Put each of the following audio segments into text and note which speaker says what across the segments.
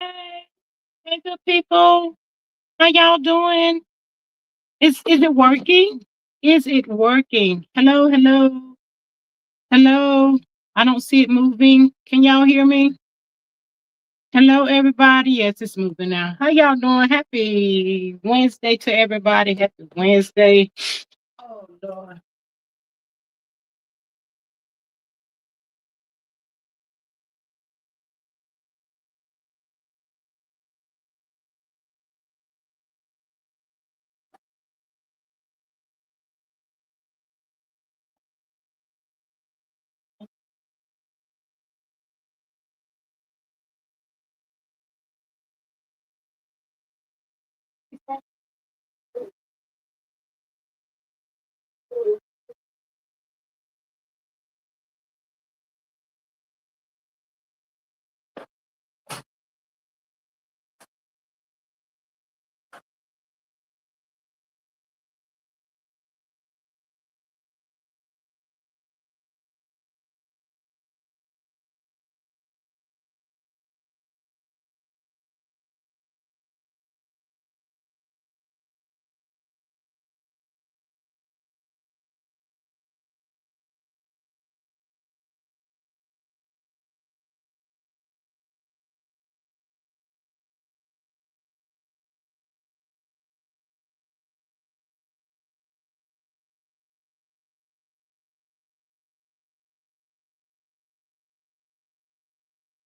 Speaker 1: Hey, good people. How y'all doing? Is it working? Is it working? Hello, hello, hello. I don't see it moving. Can y'all hear me? Hello, everybody. Yes, it's moving now. How y'all doing? Happy Wednesday to everybody. Happy Wednesday. Oh Lord.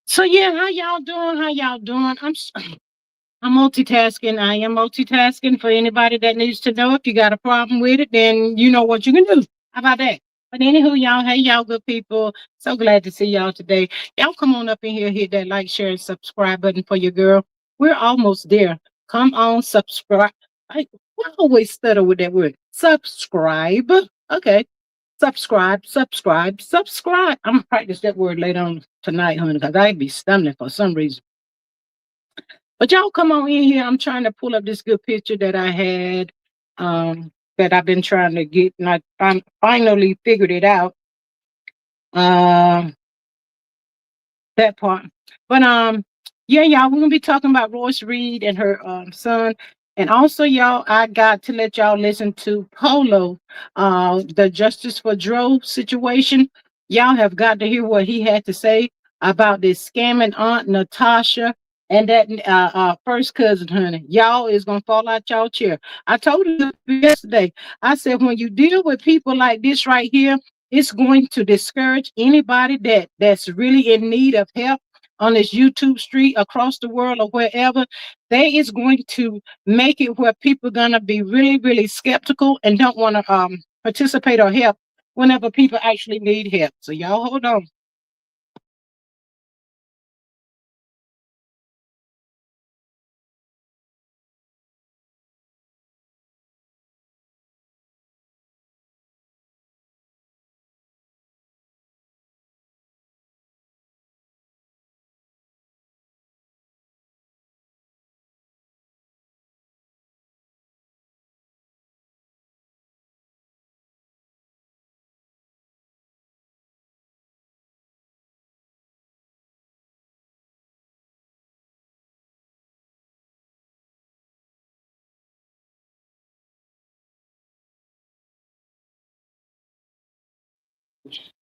Speaker 1: So yeah, how y'all doing? How y'all doing? I'm multitasking. I am multitasking for anybody that needs to know. If you got a problem with it, then you know what you can do. How about that? But anywho, y'all, hey, y'all good people. So glad to see y'all today. Y'all come on up in here, hit that like, share, and subscribe button for your girl. We're almost there. Come on, subscribe. I always stutter with that word. Subscribe. Okay. Subscribe, subscribe, subscribe. I'm gonna practice that word later on tonight, honey, because I be stumbling for some reason. But y'all come on in here. I'm trying to pull up this good picture that I had, that I've been trying to get, and I finally figured it out. Um, that part. But yeah, y'all, we're gonna be talking about Royce Reed and her son. And also, y'all, I got to let y'all listen to Polo, the Justice for Dro situation. Y'all have got to hear what he had to say about this scamming aunt Natasha and that first cousin, honey. Y'all is gonna fall out y'all chair. I told you yesterday. I said when you deal with people like this right here, it's going to discourage anybody that's really in need of help on this YouTube street across the world or wherever. They is going to make it where people are gonna be really, really skeptical and don't want to participate or help whenever people actually need help. So y'all hold on.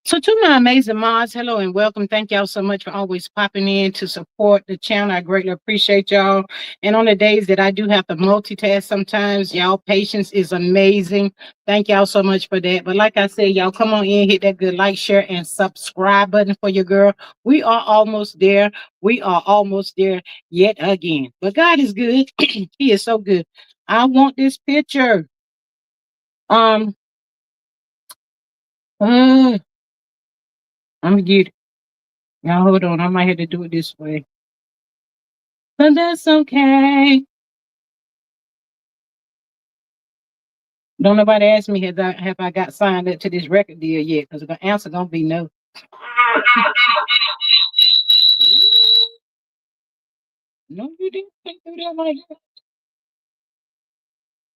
Speaker 1: So to my amazing mods, hello and welcome. Thank y'all so much for always popping in to support the channel. I greatly appreciate y'all. And on the days that I do have to multitask sometimes, y'all patience is amazing. Thank y'all so much for that. But like I said, y'all come on in, hit that good like, share, and subscribe button for your girl. We are almost there. We are almost there yet again. But God is good. He is so good. I want this picture. Um, uh, I'm gonna get it. Y'all hold on. I might have to do it this way. But that's okay. Don't nobody ask me have I got signed up to this record deal yet? Because the answer gonna be no. No, you didn't do that like that.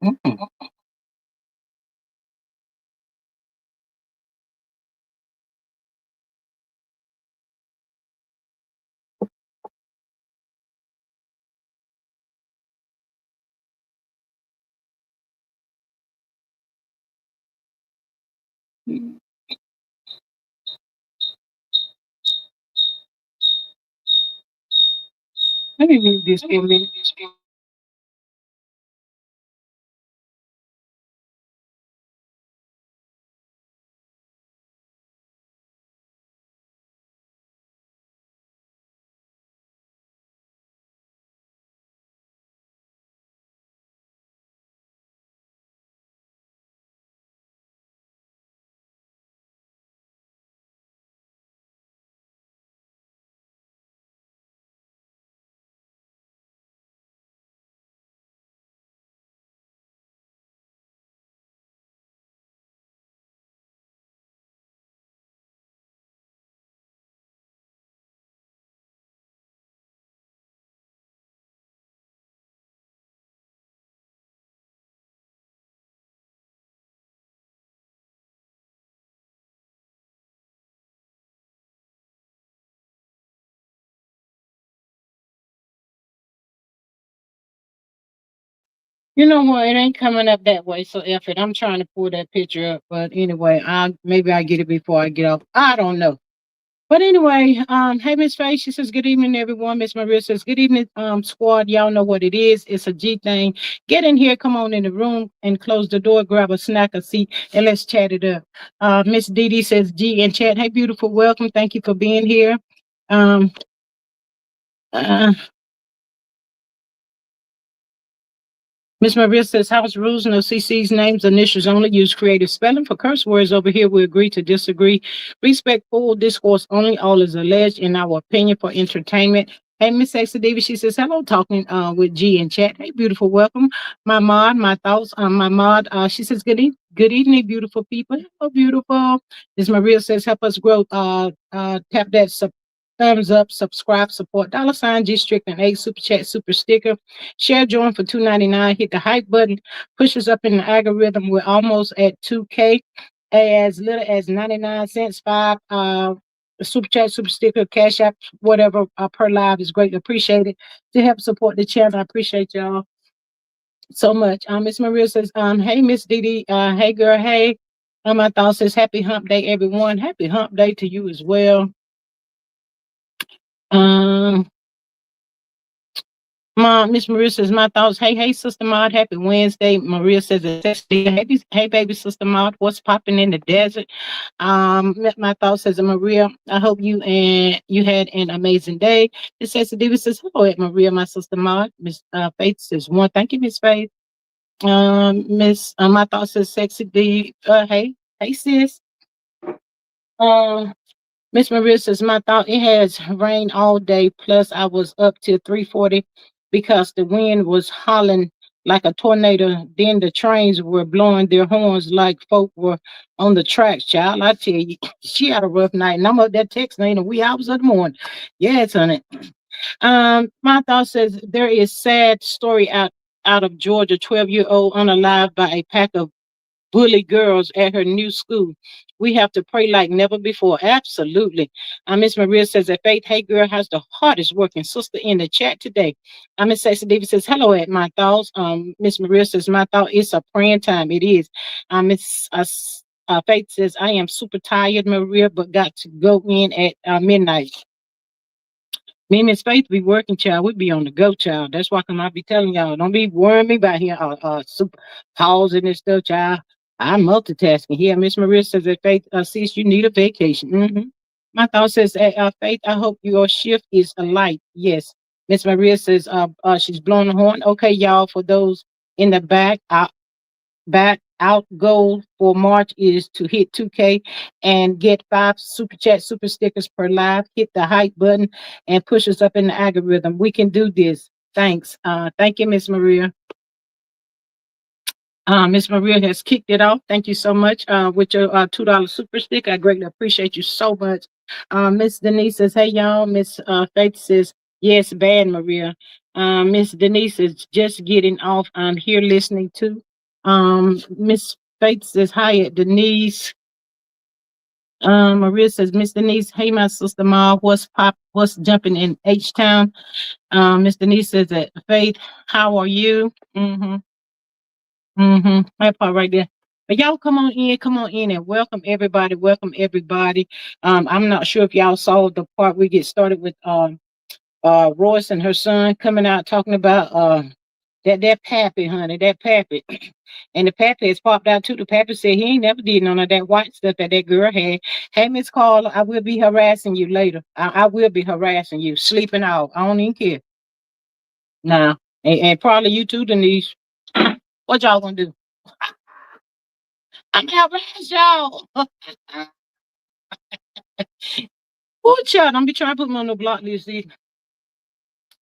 Speaker 1: Mm-mm. Let me mute this for a minute. You know what? It ain't coming up that way. So F it. I'm trying to pull that picture up, but anyway, I get it before I get off. I don't know. But anyway, hey Miss Faye, she says good evening everyone. Miss Maria says good evening, squad. Y'all know what it is. It's a G thing. Get in here, come on in the room and close the door, grab a snack, a seat, and let's chat it up. Miss Dee Dee says G in chat. Hey beautiful, welcome. Thank you for being here. Um uh, Miss Maria says, House rules, no CC's names, initials only. Use creative spelling. For curse words over here, we agree to disagree. Respectful discourse only. All is alleged in our opinion for entertainment. Hey, Miss Sexy Diva, she says, hello, talking with G in chat. Hey, beautiful, welcome. My mod, my thoughts on my mod. She says, good evening, beautiful people. Hello, beautiful. Miss Maria says, help us grow. Tap that thumbs up, subscribe, support, dollar sign, G Strickland, A, super chat, super sticker. Share join for $2.99. Hit the hype button. Push us up in the algorithm. We're almost at 2K. As little as 99 cents, five super chat, super sticker, cash app, whatever per live is greatly appreciated to help support the channel. I appreciate y'all so much. Miss Maria says, hey Miss Dee Dee, hey girl, hey. My thought says happy hump day, everyone. Happy hump day to you as well. Um, Miss Maria says, my thoughts. Hey, hey, Sister Maud, happy Wednesday. Maria says, hey, baby, Sister Maud, what's popping in the desert? My thoughts says, Maria, I hope you had an amazing day. It says, Diva says, hello, at Maria, my Sister Maud. Miss Faith says, one, thank you, Miss Faith. My thoughts says, sexy D, hey, sis. Um, Miss Maria says, my thought, it has rained all day. Plus, I was up till 3:40 because the wind was howling like a tornado. Then the trains were blowing their horns like folk were on the tracks, child. I tell you, she had a rough night. And I'm up there texting in the wee hours of the morning. Yes, honey. My thought says there is sad story out of Georgia, 12-year-old unalive by a pack of bully girls at her new school. We have to pray like never before. Absolutely. Miss Maria says that Faith, hey girl, has the hardest working sister in the chat today. Miss Sexy Davis says, hello at my thoughts. Miss Maria says, my thought, it's a praying time. It is. Miss Faith says, I am super tired, Maria, but got to go in at midnight. Me and Miss Faith be working, child. We be on the go, child. That's why I be telling y'all, don't be worrying me about here, super pausing and stuff, child. I'm multitasking here. Miss Maria says that Faith, sis, you need a vacation. My thought says, Faith, I hope your shift is a light. Yes. Miss Maria says, she's blowing the horn. Okay, y'all, for those in the back out goal for March is to hit 2K and get 5 super chat super stickers per live. Hit the hype button and push us up in the algorithm. We can do this. Thanks. Thank you, Miss Maria. Miss Maria has kicked it off. Thank you so much with your $2 super stick. I greatly appreciate you so much. Miss Denise says, hey, y'all. Miss Faith says, yes, bad, Maria. Miss Denise is just getting off. I'm here listening to. Miss Faith says, hi, at Denise. Maria says, Miss Denise, hey, my sister Ma, what's jumping in H-Town? Miss Denise says that Faith, how are you? That part right there. But y'all come on in and welcome everybody. Welcome everybody. I'm not sure if y'all saw the part we get started with Royce and her son coming out talking about that pappy, honey, that pappy. And the pappy has popped out too. The pappy said he ain't never did none of that white stuff that girl had. Hey, Miss Carla, I will be harassing you later. I will be harassing you, sleeping out. I don't even care. Nah. And probably you too, Denise. What y'all gonna do? I'm gonna harass y'all. Oh, child, don't be trying to put me on the block list either.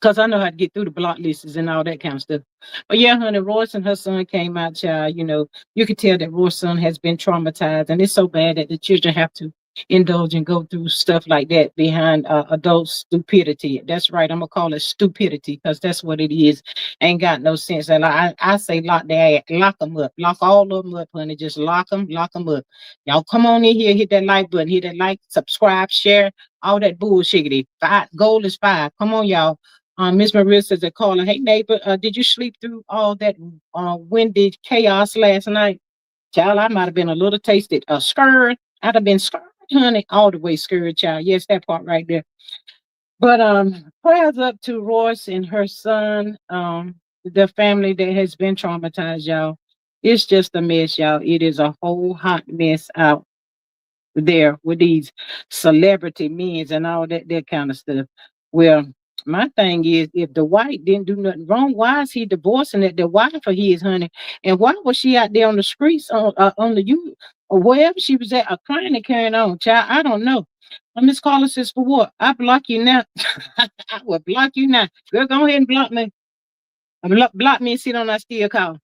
Speaker 1: Because I know how to get through the block lists and all that kind of stuff. But yeah, honey, Royce and her son came out, child. You know, you could tell that Royce's son has been traumatized, and it's so bad that the children have to indulge and go through stuff like that behind adult stupidity. That's right. I'm gonna call it stupidity because that's what it is. Ain't got no sense. And I say lock their ass, lock them up, lock all of them up, honey. Just lock them up. Y'all come on in here, hit that like button, hit that like, subscribe, share, all that bullshit. Five goal is 5. Come on, y'all. Miss Maria says a caller. Hey neighbor, did you sleep through all that windy chaos last night? Child, I might have been a little tasted scared. I'd have been scared, honey, all the way scared, child. Yes, that part right there. But prayers up to Royce and her son, the family that has been traumatized, y'all. It's just a mess, y'all. It is a whole hot mess out there with these celebrity men and all that kind of stuff. Well, my thing is, if the white didn't do nothing wrong, why is he divorcing the wife of his, honey? And why was she out there on the streets on the you or wherever she was at, crying and carrying on? Child, I don't know. Miss Carla says, for what? I block you now. I will block you now. Girl, go ahead and block me. Block me and sit on that still call.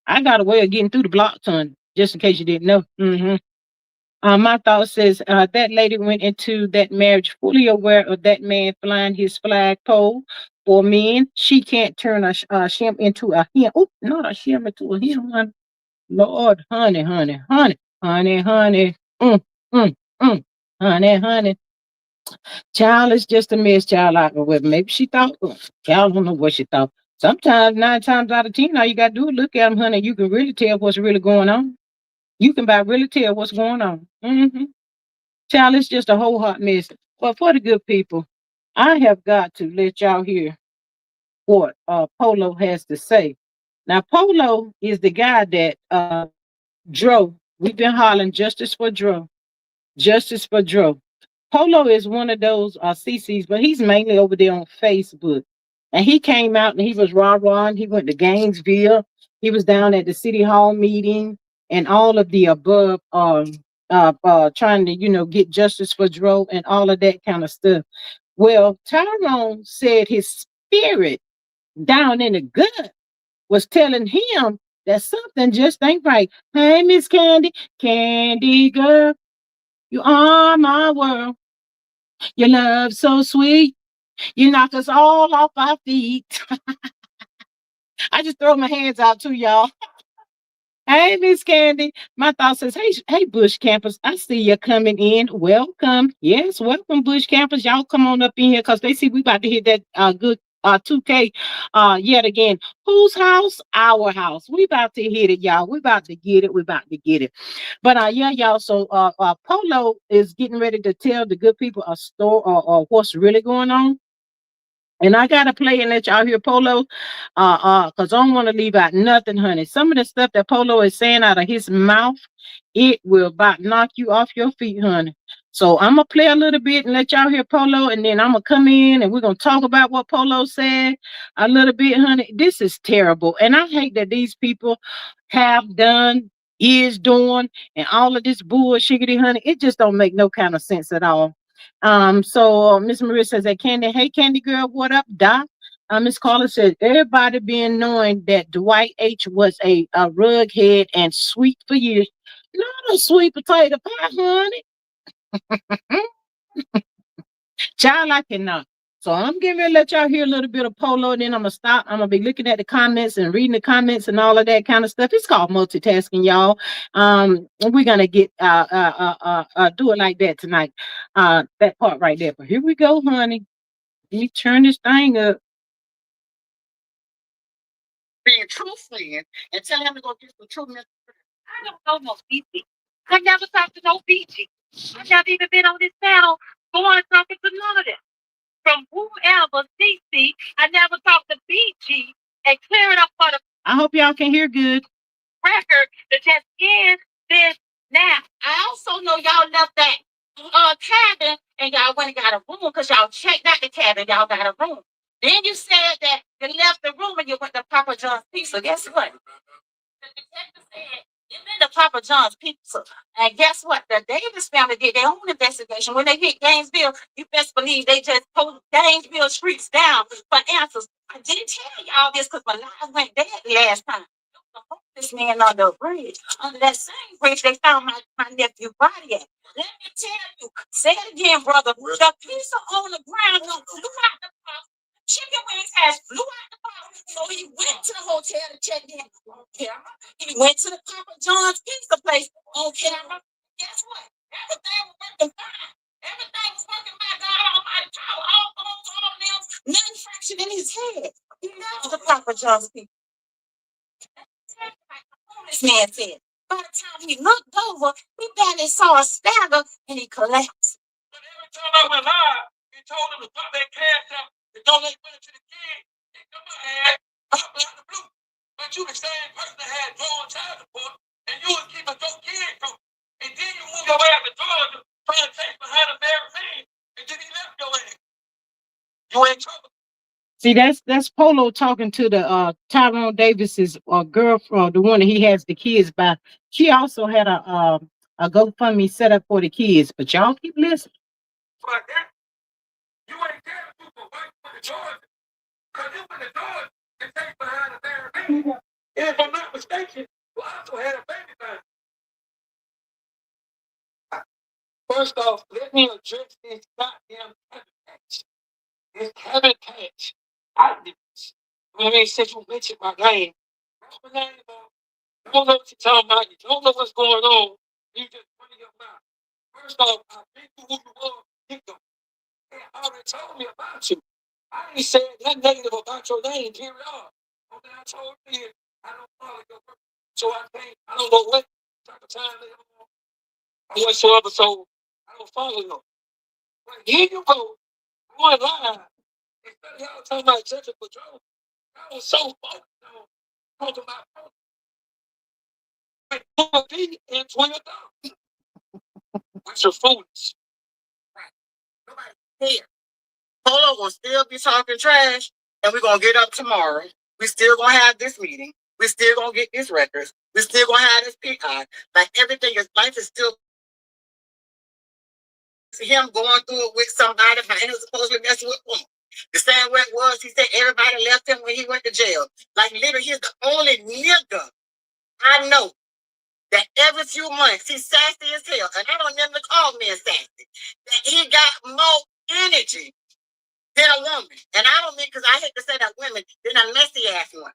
Speaker 1: I got a way of getting through the block ton, just in case you didn't know. My thought says that lady went into that marriage fully aware of that man flying his flagpole for men. She can't turn a shim into a him. Oh, not a shim into a him. Honey. Lord, honey. Mm, mm, mm. Honey. Child is just a mess, child. Like, well, maybe she thought, child, don't know what she thought. Sometimes, 9 times out of 10, all you got to do is look at them, honey. You can really tell what's really going on. You can really tell what's going on. Child, it's just a whole hot mess. But for the good people, I have got to let y'all hear what Polo has to say. Now, Polo is the guy that Dro, we've been hollering justice for Dro. Justice for Dro. Polo is one of those CCs, but he's mainly over there on Facebook. And he came out and he was rah-rah. He went to Gainesville. He was down at the city hall meeting and all of the above, trying to, get justice for Dro and all of that kind of stuff. Well, Tyrone said his spirit down in the gut was telling him that something just ain't right. Hey, Miss Candy, Candy girl, you are my world. Your love so sweet. You knock us all off our feet. I just throw my hands out to y'all. Hey, Miss Candy. My thought says, hey, Bush campers. I see you coming in. Welcome. Yes, welcome, Bush campers. Y'all come on up in here because they see we about to hit that good 2K yet again. Whose house? Our house. We about to hit it, y'all. We about to get it. We about to get it. But yeah, y'all. So Polo is getting ready to tell the good people a story or what's really going on. And I gotta play and let y'all hear Polo, because I don't want to leave out nothing, honey. Some of the stuff that Polo is saying out of his mouth, it will about knock you off your feet, honey. So I'm gonna play a little bit and let y'all hear Polo, and then I'm gonna come in and we're gonna talk about what Polo said a little bit, honey. This is terrible, and I hate that these people have done, is doing, and all of this bullshit, honey. It just don't make no kind of sense at all. So Miss Maria says that Candy, hey Candy girl, what up, Doc? Miss Carla says everybody being knowing that Dwight H was a rug head and sweet for years. Not a sweet potato pie, honey. Child, I cannot. So I'm getting ready to let y'all hear a little bit of Polo, and then I'm gonna stop. I'm gonna be looking at the comments and reading the comments and all of that kind of stuff. It's called multitasking, y'all. We're gonna get do it like that tonight. That part right there. But here we go, honey. Let me turn this thing up. Being true friend and tell him to go get the true.
Speaker 2: I don't know no BG. I never talked to no BG. I never even been on this panel going talking to none of them. From whoever CC, I never talked to BG and clear it up for the
Speaker 1: I hope y'all can hear good.
Speaker 2: record to just end this now. I also know y'all left that cabin and y'all went and got a room because y'all checked out the cabin. Y'all got a room. Then you said that you left the room and you went to Papa John's Pizza. Guess what? The detective said you been to Papa John's Pizza. And guess what? The Davis family did their own investigation. When they hit Gainesville, you best believe they just pulled Gainesville streets down for answers. I didn't tell y'all this because my life went dead last time. This man on the bridge. Under that same bridge, they found my nephew's body at. Let me tell you, say it again, brother. The pizza on the ground flew out the box. Chicken wings has flew out the box. So he went to the hotel to check in on camera. He went to the Papa John's pizza place on camera. Guess what? Everything was working fine. Everything was working by God Almighty power. All bones, all limbs, nothing fractured in his head. He loves the Papa John's pizza. This man said, by the time he looked over, he barely saw a stagger and he collapsed. But every time I went live, he told him to put that cash out and donate money to the kid. He come out pop out the blue. But you the same person that had drawn child support and you was keeping your kid from. And then you move your ass to Georgia trying to take behind a married man and then he left your ass. You in trouble.
Speaker 1: See, that's Polo talking to the Tyrone Davis's girlfriend, the one that he has the kids by. She also had a GoFundMe set up for the kids, but y'all keep listening.
Speaker 2: But that, you ain't telling people why you went to Georgia. Because you went to Georgia and take behind a married man. And if I'm not mistaken, you also had a baby by. First off, let me address this goddamn cabbage. This cabbage. I did this. I mean, since you mentioned my name, you don't know what you're talking about. You don't know what's going on. You just running your mouth. First off, I think who you are. You go. They already told me about you. I ain't said nothing negative about your name, period. Only I told you I don't follow your work. So I don't know what type of time they on or whatsoever, so I don't follow them. But here you go, going live. Instead of y'all talking about Central Patrol, I was so focused on talking about with and 20,000. Which are foolish. Right. Nobody cares. Polo will still be talking trash, and we're gonna get up tomorrow. We still gonna have this meeting. We still gonna get these records. We still gonna have this peacock. Like everything is life is still him going through it with somebody, but he was supposed to be messing with him. The same way it was, he said everybody left him when he went to jail. Like literally, he's the only nigga I know that every few months he's sassy as hell, and I don't never call men sassy. That he got more energy than a woman, and I don't mean because I hate to say that women, than a messy ass one.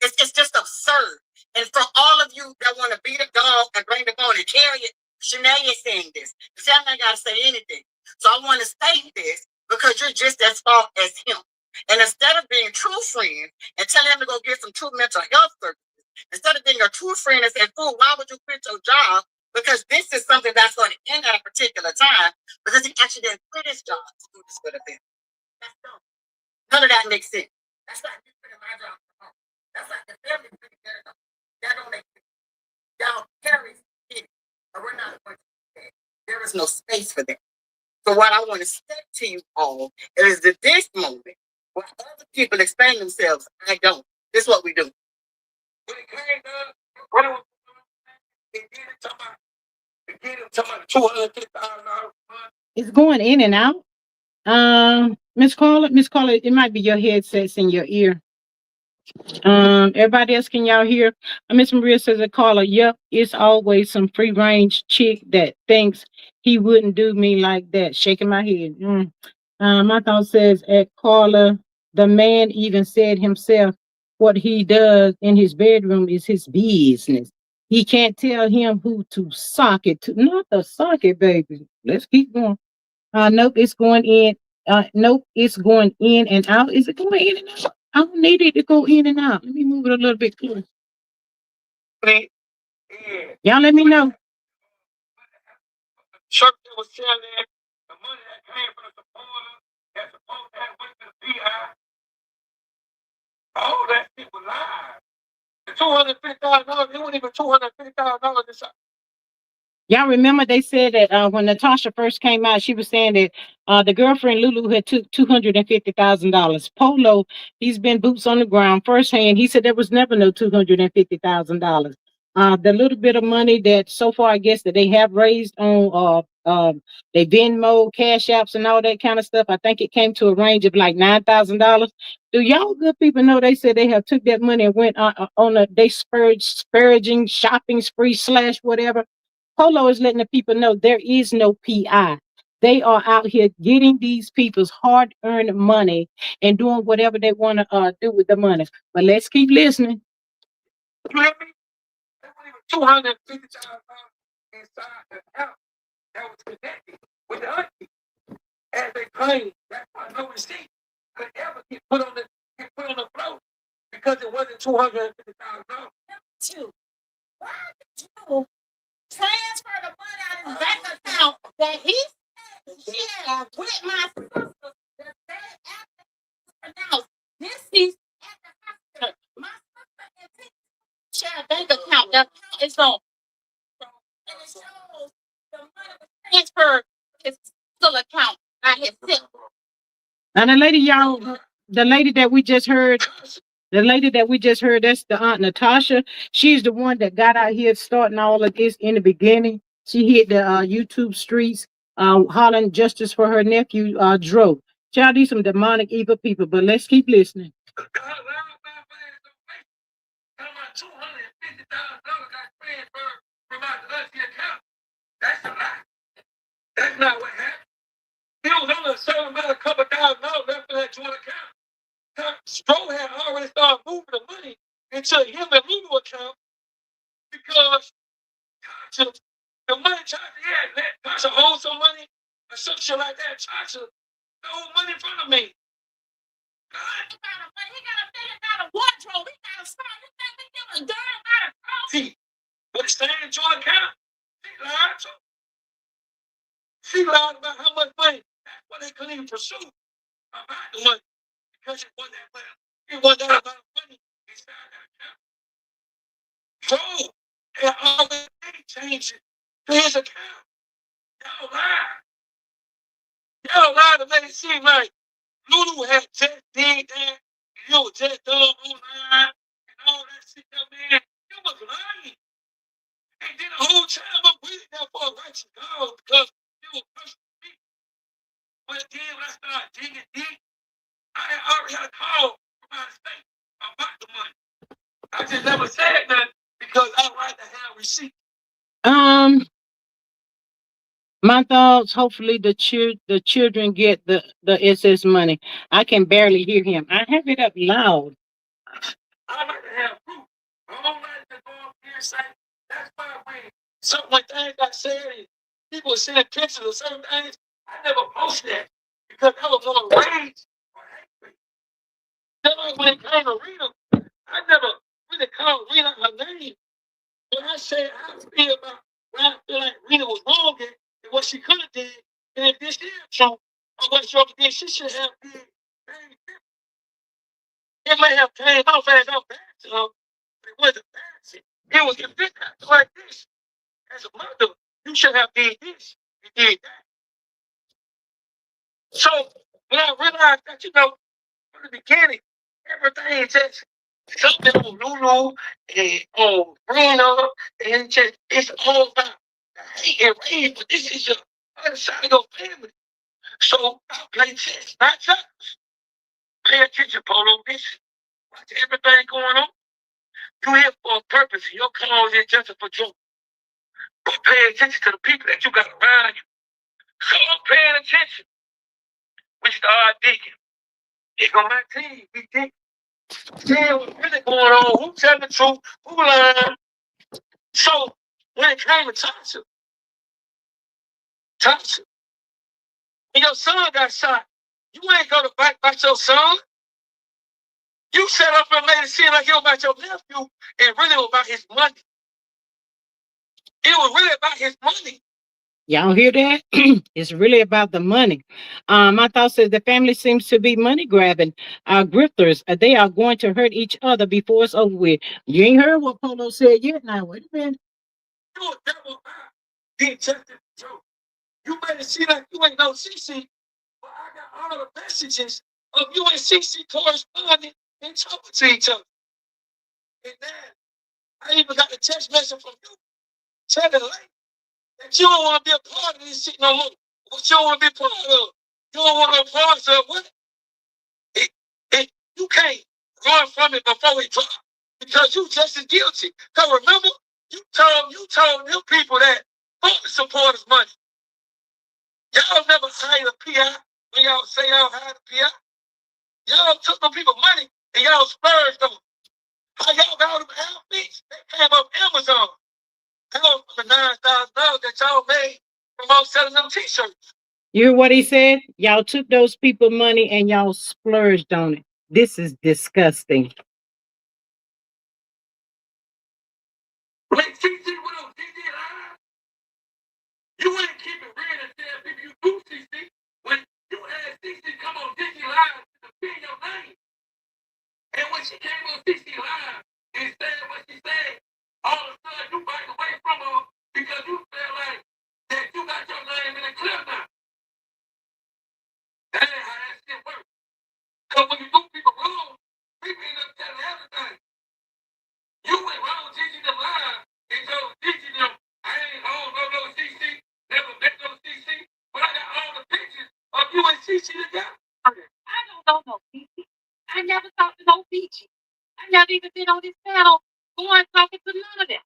Speaker 2: It's just absurd. And for all of you that want to beat a dog and bring the bone and carry it, Shanae is saying this. See, I'm not gotta say anything. So I want to state this because you're just as fault as him. And instead of being true friends and telling him to go get some true mental health services, instead of being a true friend and saying, "Fool, why would you quit your job?" Because this is something that's going to end at a particular time. Because he actually didn't quit his job to do this for the family. That's dumb. None of that makes sense. That's not me quitting my job. That's like the family quitting their job. That don't make sense. Y'all carry it, but we're not going to do that. There is no space for that. So what I want to say to you all is that this moment, when other people explain themselves, I don't. This is what we do. When it came down, what it was, they did it talking about $250,000.
Speaker 1: It's going in and out. Miss Carla, it might be your headsets in your ear. Everybody else, can y'all hear? Miss Maria says a caller. Yep, it's always some free range chick that thinks he wouldn't do me like that. Shaking my head. My thought says at caller, the man even said himself what he does in his bedroom is his business. He can't tell him who to sock it to. Not the socket, baby. Let's keep going. Nope, it's going in. Nope, it's going in and out. Is it going in and out? I don't need it to go in and out. Let me move it a little bit closer. Y'all let me know.
Speaker 2: Church that was selling the money that came from the supporters that supposed to have went to the PI. All that shit was lies. The $250,000, it wasn't even $250,000.
Speaker 1: Y'all remember they said that when NTASHA first came out, she was saying that the girlfriend Lulu had took $250,000. Polo, he's been boots on the ground firsthand. He said there was never no $250,000. The little bit of money that so far I guess that they have raised on they Venmo, Cash Apps, and all that kind of stuff, I think it came to a range of like $9,000. Do y'all good people know they said they have took that money and went on a they spurging shopping spree / whatever. Polo is letting the people know there is no PI. They are out here getting these people's hard-earned money and doing whatever they want to do with the money. But let's keep listening.
Speaker 2: You hear me? There was even $250,000 inside the house that was connected with the auntie. As they claim, that's why no receipt could ever get put on the float because it wasn't $250,000.
Speaker 3: Two. Why did you transfer the money out of his bank account that he shared with my sister the day after it was announced? This is at the hospital. My sister and T share a bank account. The account is on. And it shows the money was transferred to his still account, not his sister.
Speaker 1: And the lady that we just heard, that's the Aunt Natasha. She's the one that got out here starting all of this in the beginning. She hit the YouTube streets, hollering justice for her nephew, Dro. Child, these some demonic evil people, but let's keep listening.
Speaker 2: That's a lie. That's not what happened. He was only a certain amount, a couple $1,000 left in that joint account. Stroh had already started moving the money into him and Lulu account because the money Tasha had let Tasha hold some money or some shit like that. Tasha stole money from me.
Speaker 3: He got a $1 million wardrobe. He got a spot. You think we give a darn about a
Speaker 2: See, with the same joint account, she lied to. She lied about how much money. That's why they couldn't even pursue about the money. Because it wasn't that much. It wasn't that amount of money inside that account. So, they already changed it to his account. Y'all lied. Y'all lied to make it seem like Lulu had just did that, and it was just done online, and all that shit, man. It was lying. And then the whole time I'm waiting there for a righteous God because it was personal me. But then when I started digging deep, I had already had a call from out of state about the money. I just never said nothing because I like to have receipt.
Speaker 1: My thoughts. Hopefully, the children get the SS money. I can barely hear him. I have it up loud.
Speaker 2: I like to have proof. I don't like to go up here and say that's why when something like that got said and people were sending pictures of certain things, I never posted that because I was on rage or hate. Just like when it came to Rita, I never really called Rita her name. When I said how I feel about when I feel like Rita was wrong and what she could have did, and if this is true, or what she did, she should have did very different. It may have came off as I'm bad to her, but it wasn't bad. It was if this happened like this, as a mother, you should have did this, you did that. So when I realized that, from the beginning, everything just something on Lulu and on Reno, and just it's all about hate and rage, but this is your other side of your family. So I play chess, not chess. Pay attention, Polo. This watch everything going on. You here for a purpose. Your cause is just for joy. But pay attention to the people that you got around you. So I'm paying attention. We start digging. It's on my team. We dig. See what's really going on. Who telling the truth? Who lying? So when it came to Tasha, when your son got shot, you ain't go to back about your son. You set up and made it seem like it was about your nephew and really was about his money.
Speaker 1: It was really about his money. Y'all hear that? It's really about the money. My thought says the family seems to be money grabbing. Grifters, they are going to hurt each other before it's over with. You ain't heard what Polo said yet. Now, wait a minute. You a devil. He just a joke. You better see that you ain't no CC. But I got all the messages of you and CC corresponding and talking to each other. And then I even got the text message from you telling Lane that you don't want to be a part of this shit no more. What you don't want to be a part of? You don't want to be a part of what? You can't run from it before it drops because you just as guilty. Because remember, you told them people that fuck the supporters money. Y'all never hired a PI when y'all say y'all hired a PI. Y'all took them people money and y'all splurged them. How y'all got all them outfits? They came up Amazon. That was for the $9,000 that y'all made from all selling them t-shirts. You hear what he said? Y'all took those people money and y'all splurged on it. This is disgusting. When CC went on CC Live, you ain't keep it real and tell people you do CC. When you had CC come on CC Live to defend your name. And when she came on CC Live and said what she said, all of a sudden you back away from her because you feel like that you got your name in the clip now. That ain't how that shit works. Because when you do people wrong, people end up telling everything. You went wrong teaching them live and told teaching them, I ain't home, no CC, never met no CC, but I got all the pictures of you and CC together. I don't know no CC. I never talked to no BG. I never even been on this panel going talking to none of them.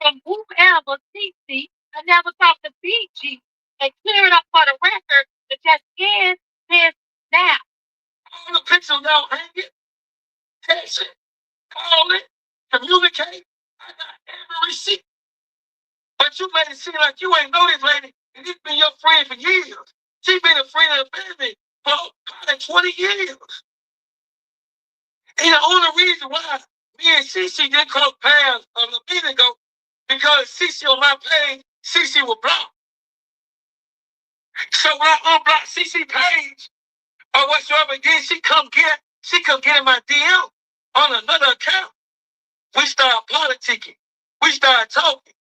Speaker 1: From whoever CC, I never talked to BG. They clear it up for the record to just end this now. All the pictures y'all hanging, text it, call it, communicate. I got every receipt. But you made it seem like you ain't know this lady, and this been your friend for years. She been a friend of the family for probably 20 years. And the only reason why me and CC didn't cross paths a minute ago, because CC on my page, CC was blocked. So when I unblock CC page or whatsoever, then she come get in my DM on another account. We start politicking. We start talking.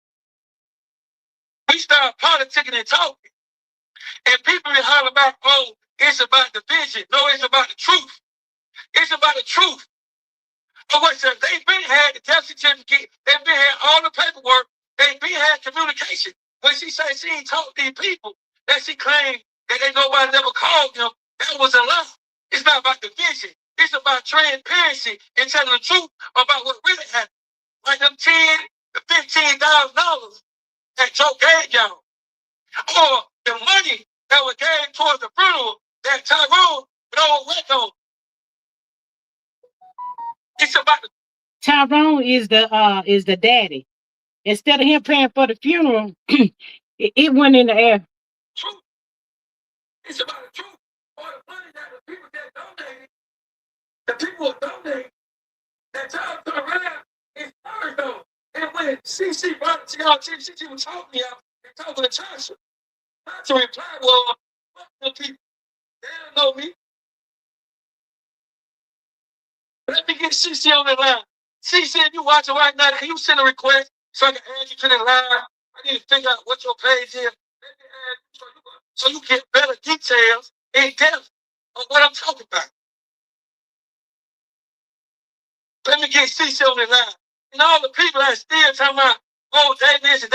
Speaker 1: We start politicking and talking. And people be hollering about, oh, it's about the vision. No, it's about the truth. It's about the truth. But what they've been had the death certificate, they've been had all the paperwork, they've been had communication. When she said she ain't talked to these people, that she claimed that they nobody never called them, that was a lie. It's not about the vision. It's about transparency and telling the truth about what really happened. Like them $10,000 to $15,000 that Joe gave y'all. Or the money that was gave towards the funeral that TYRONE don't work on. It's about the TYRONE is the daddy. Instead of him paying for the funeral, it went in the air. Truth. It's about the truth. Or the money that the people that donated, the people who donated, that y'all turn around is third though. And when CC brought it to y'all, CC was talking to y'all and talking to TASHA. TASHA replied, well, fuck the people. They don't know me. Let me get CC on the line. CC, if you watching right now, can you send a request so I can add you to the line? I need to figure out what your page is. Let me add you so you get better details in depth of what I'm talking about. Let me get CC on the line. And all the people that are still talking about, oh, David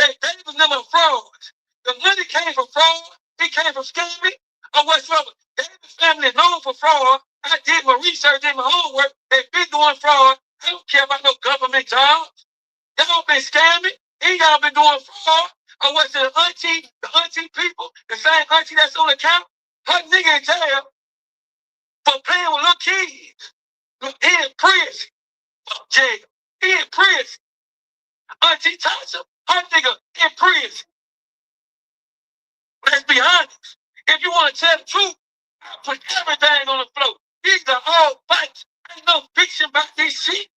Speaker 1: was never frauds. The money came from fraud. It came from scamming or whatsoever. David's family is known for fraud. I did my research, did my homework. They've been doing fraud. I don't care about no government jobs. Y'all been scamming. And y'all been doing fraud. Or what's the auntie people, the same auntie that's on the account, her nigga in jail for playing with little kids. He in prison. Fuck jail. He in prison. Auntie Tasha, her nigga in prison. Let's be honest. If you want to tell the truth, I put everything on the floor. These are all facts. Ain't no fiction about this shit.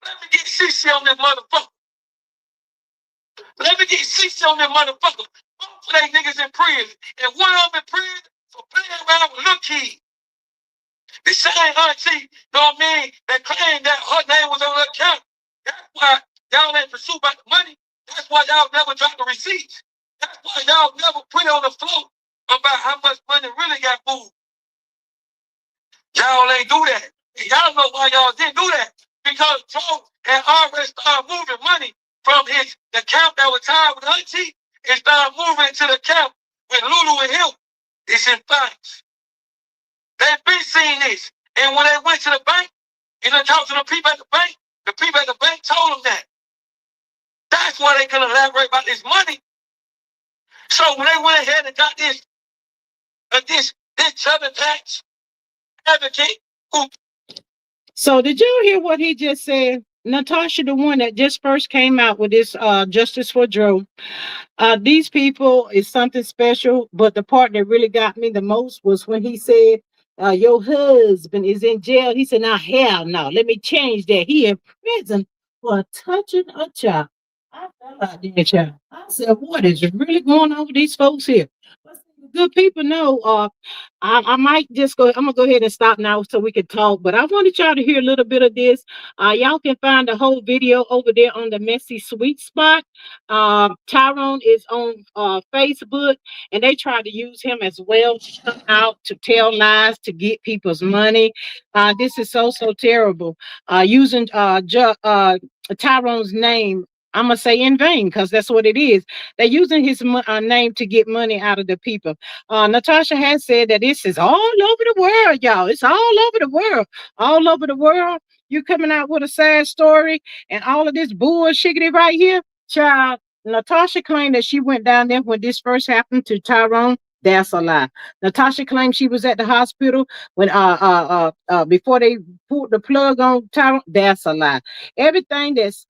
Speaker 1: Let me get CC on this motherfucker.
Speaker 3: Let me get 60 on them motherfuckers. Both of they niggas in prison. And one of them in prison for playing around with little kids. The same auntie, know what I mean, that claimed that her name was on her account. That's why y'all ain't pursue about the money. That's why y'all never dropped the receipts. That's why y'all never put it on the floor about how much money really got moved. Y'all ain't do that. And y'all know why y'all didn't do that. Because Joe had already started moving money from his account that was tied with auntie and started moving it to the account with Lulu and him. It's in facts. They've been seeing this. And when they went to the bank and they talked to the people at the people at the bank told them that. That's why they couldn't elaborate about this money. So when they went ahead and got this Southern tax advocate who.
Speaker 1: So did you hear what he just said? NTASHA, the one that just first came out with this Justice for Joe. These people is something special, but the part that really got me the most was when he said, your husband is in jail. He said, now hell no, let me change that. He in prison for touching a child. I fell out there, child. I said, what is really going on with these folks here? But good people know, I might just go. I'm gonna go ahead and stop now so we can talk. But I wanted y'all to hear a little bit of this. Y'all can find the whole video over there on the Messy Sweet Spot. Tyrone is on Facebook, and they try to use him as well to come out to tell lies to get people's money. This is so terrible. Using Tyrone's name. I'm gonna say in vain because that's what it is. They're using his name to get money out of the people. NTASHA has said that this is all over the world, y'all. It's all over the world. All over the world. You coming out with a sad story and all of this bullshit right here, child. NTASHA claimed that she went down there when this first happened to Tyrone. That's a lie. NTASHA claimed she was at the hospital when before they pulled the plug on Tyrone. That's a lie. Everything that's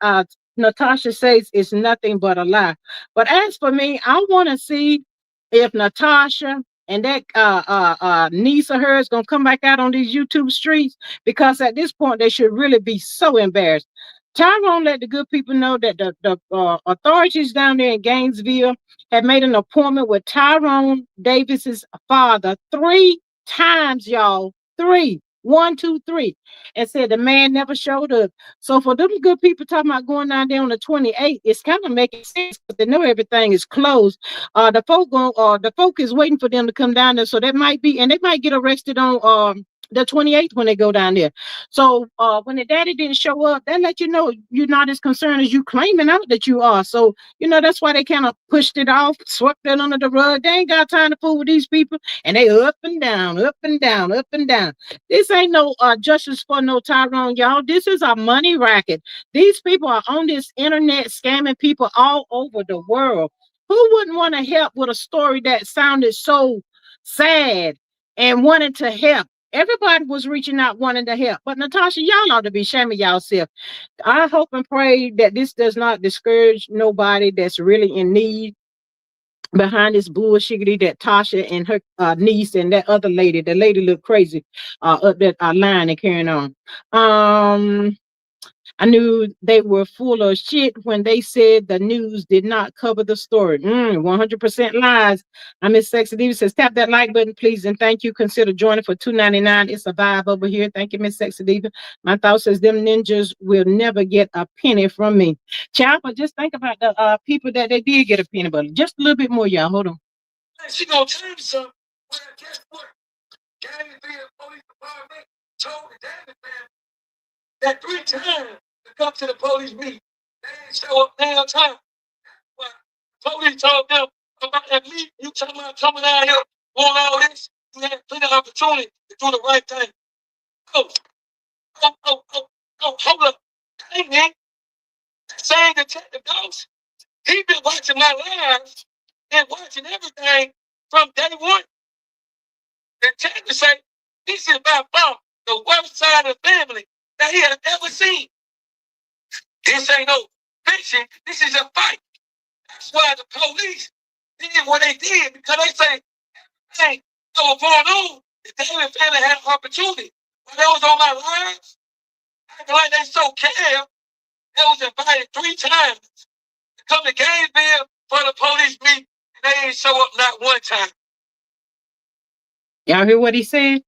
Speaker 1: NTASHA says is nothing but a lie. But as for me, I want to see if NTASHA and that niece of hers gonna come back out on these YouTube streets, because at this point they should really be so embarrassed. Tyrone let the good people know that the authorities down there in Gainesville had made an appointment with Tyrone Davis's father 3 times, y'all. Three. 1, 2, 3. And said the man never showed up. So for them good people talking about going down there on the 28th, it's kind of making sense because they know everything is closed. The folk is waiting for them to come down there. So that might be, and they might get arrested on the 28th when they go down there. So when the daddy didn't show up, that let you know you're not as concerned as you claiming out that you are. So, that's why they kind of pushed it off, swept it under the rug. They ain't got time to fool with these people. And they up and down, up and down, up and down. This ain't no justice for no Tyrone, y'all. This is a money racket. These people are on this internet scamming people all over the world. Who wouldn't want to help with a story that sounded so sad and wanted to help? Everybody was reaching out wanting to help. But NTASHA, y'all ought to be shaming yourself. I hope and pray that this does not discourage nobody that's really in need behind this bullshit that Tasha and her niece and that other lady, the lady looked crazy up that line and carrying on. I knew they were full of shit when they said the news did not cover the story. 100% lies. I'm Miss Sexy Diva says, tap that like button, please, and thank you. Consider joining for $2.99. It's a vibe over here. Thank you, Miss Sexy Diva. My thought says them ninjas will never get a penny from me. Child, but just think about the people that they did get a penny, but just a little bit more, y'all. Hold on.
Speaker 3: She gonna tell you something. Well, guess what? Gainesville Police Department told the Davis family that 3 times to come to the police meeting. They didn't show up damn time. Well, police told them about that meeting. You talking about coming out here doing all this? You had plenty of opportunity to do the right thing. Oh, hold up. Hey, man. Saying Detective Ghost, he been watching my lives and watching everything from day one. The detective say, this is by far the worst side of the family that he has ever seen. This ain't no fiction. This is a fight. That's why the police did what they did, because they say, hey, that was going on. The Davis family had an opportunity. When they was on my lives, acting like they so care, they was invited 3 times to
Speaker 4: come to Gainesville for the police meet, and they ain't show up not one time.
Speaker 1: Y'all hear what he said?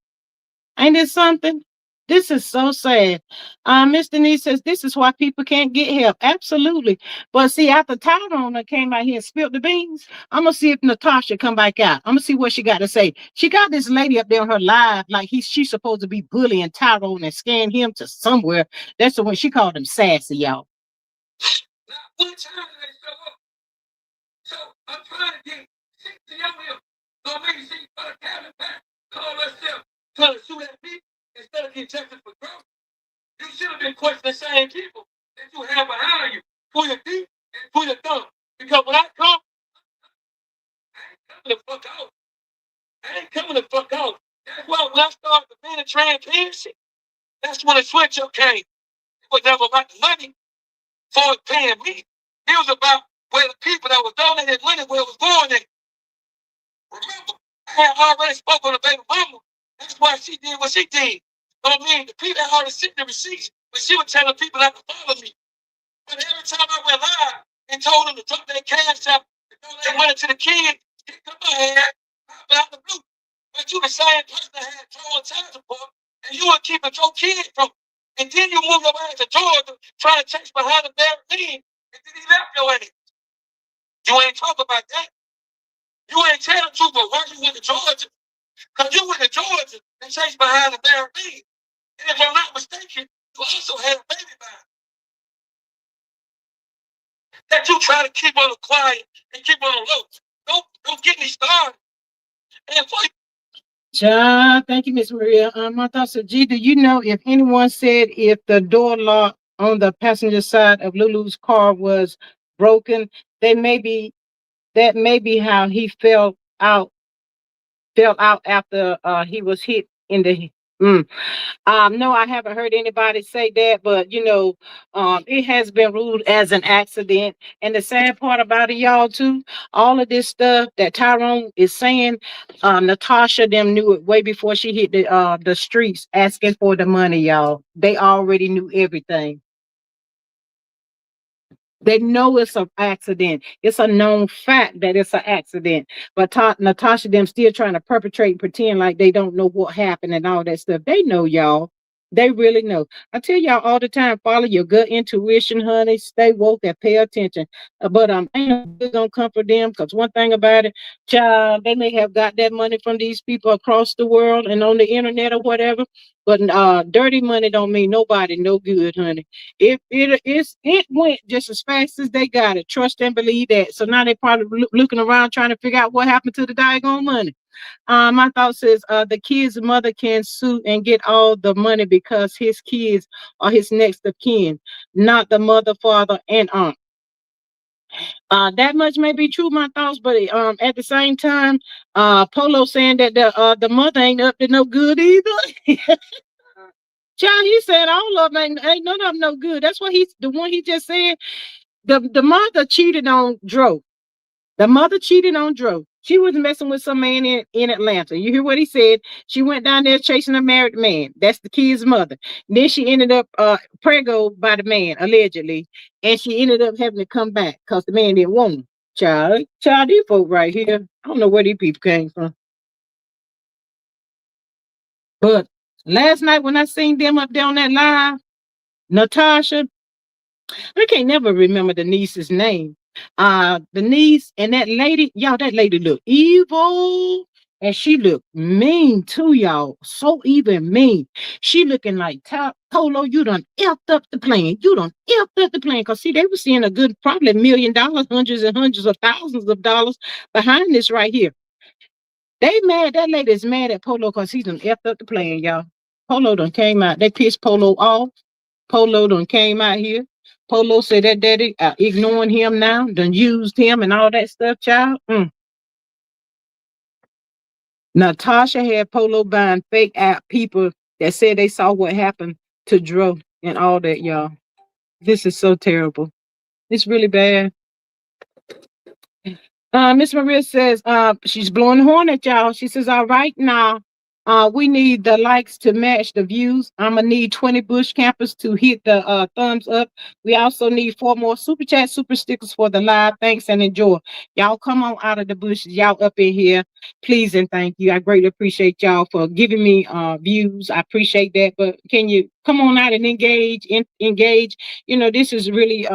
Speaker 1: Ain't it something? This is so sad. Miss Denise says this is why people can't get help. Absolutely. But see, after Tyrone came out here and spilled the beans, I'm gonna see if NTASHA come back out. I'm gonna see what she got to say. She got this lady up there on her live, like she's supposed to be bullying Tyrone and scan him to somewhere. That's the one she called him sassy, y'all.
Speaker 4: Not one time did they show up. So I'm trying to get 60 of them. So maybe she put a cabin back, call herself, trying to shoot at me instead of getting tested for growth. You should have been questioning the same people that you have behind you. Pull your feet and pull your thumb. Because when I come, I ain't coming the fuck out. I ain't coming the fuck out. That's why when I started the being transparency, that's when the switch up came. It was never about the money for it paying me. It was about where the people that was donating money, where it was going at. Remember, I had already spoken to baby mama. That's why she did what she did. I mean, the people had already sent the receipts, but she was telling people not to follow me. But every time I went live and told them to drop their cash out, to donate money to the kids, they come ahead, popping out the blue. But you the same person that had told child support, and you were keeping your kid from. And then you move your ass to Georgia, trying to chase behind the married man, and then he left your ass. You ain't talk about that. You ain't tell the truth, but why you went to Georgia? Because you went to Georgia and chased behind the married man. And if I'm not mistaken, you also had a baby by him. That you try to keep on the quiet and keep on the low. Don't get me started. And for
Speaker 1: Thank you, Miss Maria. My thoughts are, G, do you know if anyone said if the door lock on the passenger side of Lulu's car was broken, that may be how he fell out after he was hit in the no, I haven't heard anybody say that, but it has been ruled as an accident. And the sad part about it, y'all, too, all of this stuff that Tyrone is saying, NTASHA them knew it way before she hit the streets asking for the money, y'all. They already knew everything. They know it's an accident. It's a known fact that it's an accident. But NTASHA them still trying to perpetrate and pretend like they don't know what happened and all that stuff. They know, y'all. They really know. I tell y'all all the time, follow your gut intuition, honey. Stay woke and pay attention. But ain't no good gonna come for them, because one thing about it, child, they may have got that money from these people across the world and on the internet or whatever. But dirty money don't mean nobody no good, honey. It went just as fast as they got it. Trust and believe that. So now they probably looking around trying to figure out what happened to the daggone money. My thought says the kid's mother can sue and get all the money because his kids are his next of kin, not the mother, father, and aunt. That much may be true, my thoughts, but at the same time, Polo saying that the mother ain't up to no good either. Child, he said all of them ain't none of them no good. That's what the one he just said. The mother cheated on Dro. The mother cheated on Dro. She was messing with some man in Atlanta. You hear what he said? She went down there chasing a married man. That's the kid's mother. Then she ended up preggo by the man, allegedly. And she ended up having to come back because the man didn't want her. Child, these folk right here. I don't know where these people came from. But last night when I seen them up there on that live, NTASHA, I can't never remember the niece's name. The niece and that lady, y'all, that lady looked evil. And she looked mean too, y'all. So even mean. She looking like Polo, you done effed up the plan. You done effed up the plan. Because see, they were seeing a good, probably $1 million, hundreds and hundreds of thousands of dollars behind this right here. They mad. That lady is mad at Polo because he done effed up the plan, y'all. Polo done came out. They pissed Polo off. Polo done came out here. Polo said that daddy ignoring him now, done used him and all that stuff, child. NTASHA had Polo buying fake app people that said they saw what happened to Dro and all that, y'all. This is so terrible. It's really bad. Miss Maria says she's blowing the horn at y'all. She says, all right now. We need the likes to match the views. I'm gonna need 20 bush campers to hit the thumbs up. We also need 4 more super chat, super stickers for the live. Thanks and enjoy. Y'all come on out of the bushes. Y'all up in here. Please and thank you. I greatly appreciate y'all for giving me views. I appreciate that. But can you come on out and engage? You know, this is really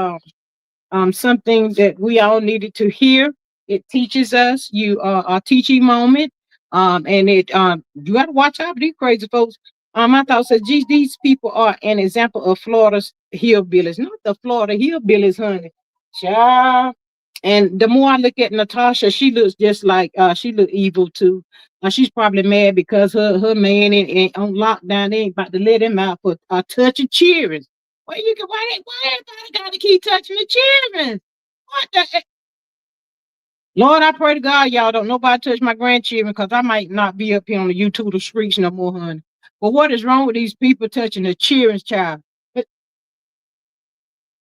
Speaker 1: something that we all needed to hear. It teaches us you a teaching moment, and it you got to watch out for these crazy folks. I thought said, geez, these people are an example of Florida's hillbillies, not the Florida hillbillies, honey. Child. And the more I look at Natasha, she looks just like she look evil too. She's probably mad because her man ain't on lockdown. They ain't about to let him out for touching cheering. Why everybody got to keep touching the children? What the heck? Lord, I pray to God y'all don't nobody touch my grandchildren because I might not be up here on the YouTube the streets no more, honey. But what is wrong with these people touching the children's child?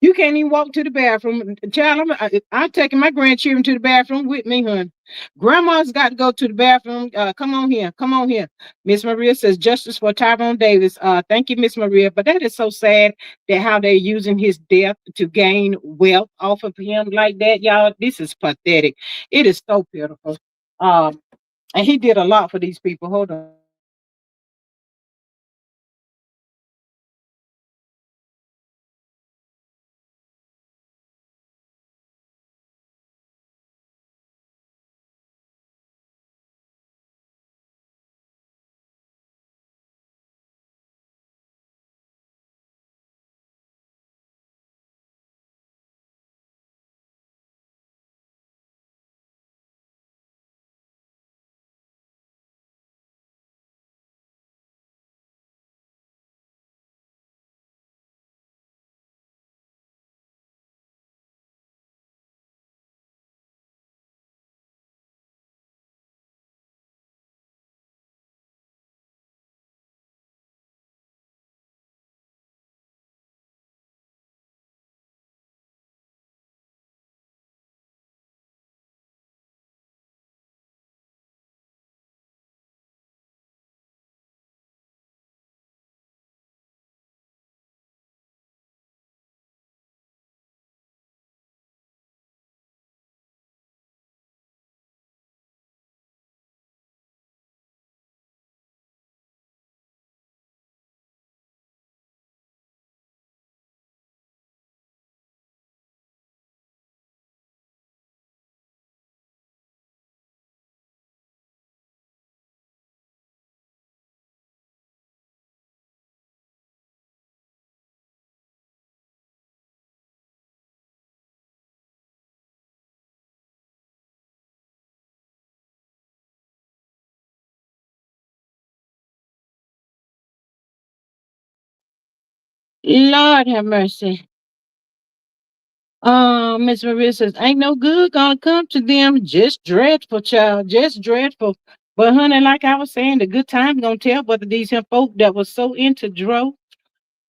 Speaker 1: You can't even walk to the bathroom. Child, I'm taking my grandchildren to the bathroom with me, honey. Grandma's got to go to the bathroom. Come on here. Come on here. Miss Maria says, justice for Tyrone Davis. Thank you, Miss Maria. But that is so sad that how they're using his death to gain wealth off of him like that, y'all. This is pathetic. It is so pitiful. Um, and he did a lot for these people. Hold on. Lord have mercy. Miss Maria says, ain't no good gonna come to them. Just dreadful, child. Just dreadful. But honey, like I was saying, the good time gonna tell whether these here folk that was so into Dro,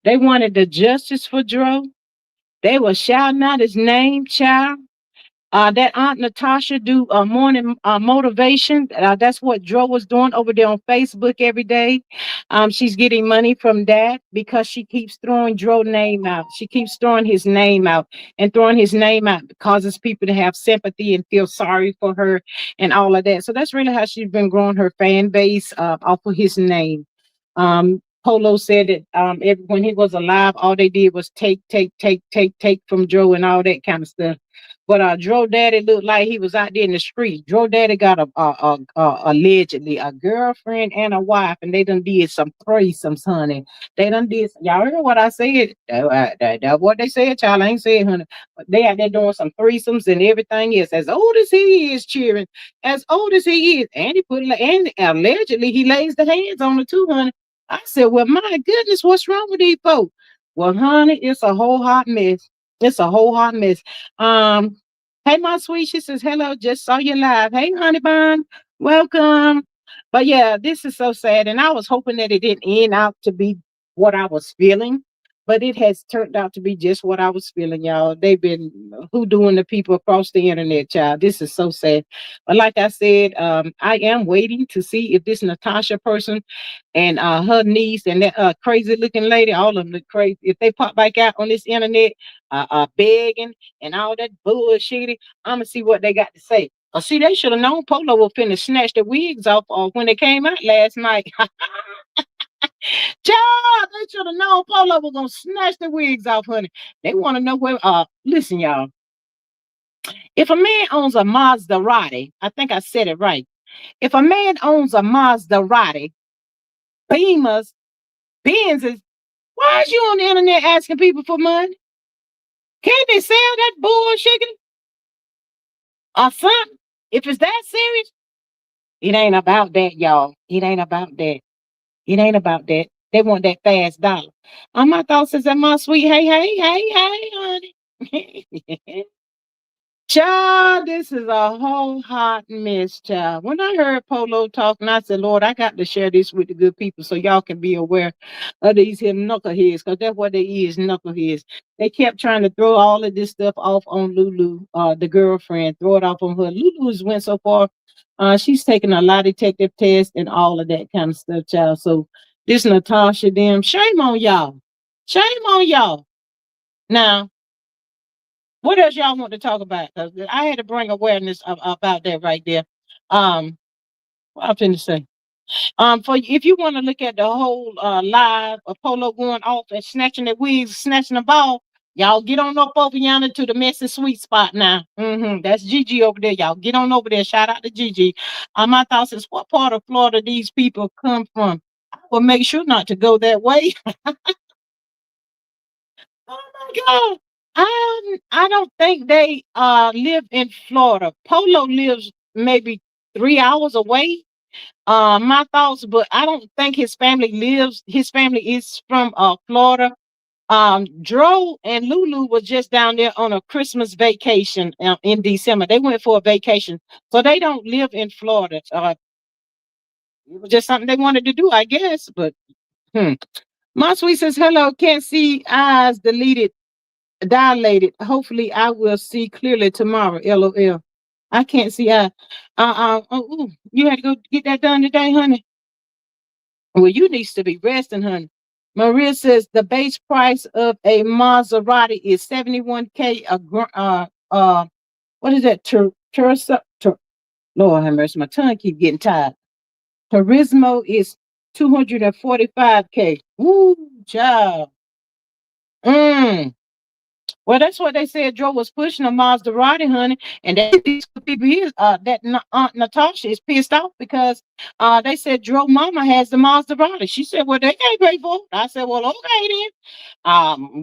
Speaker 1: they wanted the justice for Dro. They were shouting out his name, child. That Aunt Natasha do morning motivation. That's what Dro was doing over there on Facebook every day. She's getting money from that because she keeps throwing Dro name out. She keeps throwing his name out, and throwing his name out causes people to have sympathy and feel sorry for her and all of that. So that's really how she's been growing her fan base off of his name. Polo said that when he was alive, all they did was take from Joe and all that kind of stuff. But Joe Daddy looked like he was out there in the street. Joe Daddy got allegedly a girlfriend and a wife, and they done did some threesomes, honey. They done did. Y'all heard what I said? That what they said, child. I ain't saying, honey. But they out there doing some threesomes and everything else. As old as he is, cheering. As old as he is, and and allegedly he lays the hands on the too, honey. I said, well, my goodness, what's wrong with these folks? Well, honey, it's a whole hot mess. It's a whole hot mess. Um, hey, my sweet, she says, hello, just saw you live. Hey, honey bun, welcome. But yeah, this is so sad. And I was hoping that it didn't end out to be what I was feeling. But it has turned out to be just what I was feeling, y'all. They've been hoodooing the people across the internet, child. This is so sad. But like I said, I am waiting to see if this NTASHA person and her niece and that crazy looking lady, all of them look crazy. If they pop back out on this internet, begging and all that bullshit, I'm gonna see what they got to say. See, they should have known Polo was finna snatch the wigs off when they came out last night. Child, they should have known Polo was gonna snatch the wigs off, honey. They want to know where. Listen, y'all. If a man owns a Maserati, I think I said it right. If a man owns a Maserati, Beamers, Benzes, why is you on the internet asking people for money? Can't they sell that bullshit or something? If it's that serious, it ain't about that, y'all. It ain't about that. It ain't about that. They want that fast dollar. My thoughts is that my sweet, hey, honey. Child, this is a whole hot mess, child. When I heard Polo talking, I said, Lord, I got to share this with the good people so y'all can be aware of these here knuckleheads, because that's what they is, knuckleheads. They kept trying to throw all of this stuff off on Lulu, the girlfriend, throw it off on her. Lulu's went so far. She's taking a lie detective test and all of that kind of stuff, child. So this NTASHA, them, shame on y'all. Shame on y'all. Now, what else y'all want to talk about? 'Cause I had to bring awareness about that right there. What I'm finna say. For if you want to look at the whole live of Polo going off and snatching the wigs, snatching the ball, y'all get on up over yonder to the messy sweet spot now. That's Gigi over there. Y'all get on over there. Shout out to Gigi. My thoughts is, what part of Florida these people come from? I will make sure not to go that way. Oh my God. I don't think they live in Florida. Polo lives maybe 3 hours away. My thoughts, but I don't think his family is from Florida. Dro and Lulu was just down there on a Christmas vacation in December. They went for a vacation. So they don't live in Florida. It was just something they wanted to do, I guess. But my sweet says, hello, can't see eyes deleted. Dilated. Hopefully, I will see clearly tomorrow. LOL. I can't see. You had to go get that done today, honey. Well, you needs to be resting, honey. Maria says the base price of a Maserati is 71K. What is that? Lord have mercy, my tongue keep getting tired. Turismo is 245K. Woo, child. Well, that's what they said. Joe was pushing a Maserati, honey, and these people here, that Aunt NTASHA is pissed off because they said Joe Mama has the Maserati. She said, "Well, they can't pay for it." I said, "Well, okay then."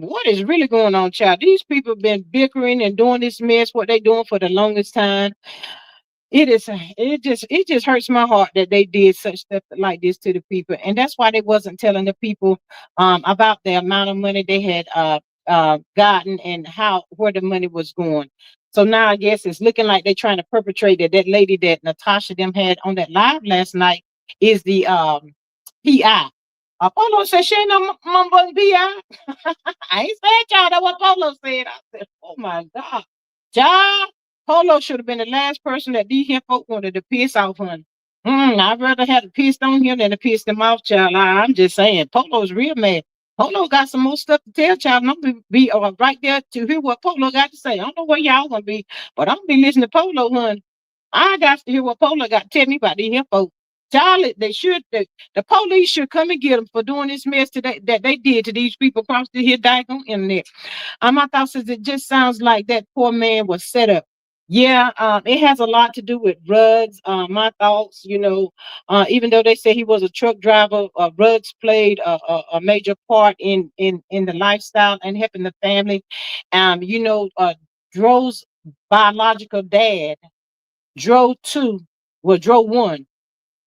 Speaker 1: What is really going on, child? These people have been bickering and doing this mess. What they doing for the longest time? It just hurts my heart that they did such stuff like this to the people, and that's why they wasn't telling the people about the amount of money they had gotten and where the money was going. So now I guess it's looking like they're trying to perpetrate that lady that NTASHA them had on that live last night is the PI. Polo said she ain't no mumbo PI. I ain't said y'all. That's what Polo said. I said, oh my God. Child, Polo should have been the last person that these here folk wanted to piss off, honey. I'd rather have to piss on him than to piss them off, child. I'm just saying, Polo's real mad. Polo got some more stuff to tell, child. And I'm gonna be right there to hear what Polo got to say. I don't know where y'all gonna be, but I'm gonna be listening to Polo, honey. I got to hear what Polo got to tell me about these here folks. Charlie, the police should come and get them for doing this mess today that they did to these people across the here daggone internet. My thoughts is it just sounds like that poor man was set up. Yeah, it has a lot to do with Ruggs. My thoughts, even though they say he was a truck driver, Ruggs played a major part in the lifestyle and helping the family. Dro's biological dad, Dro 2, Dro 1.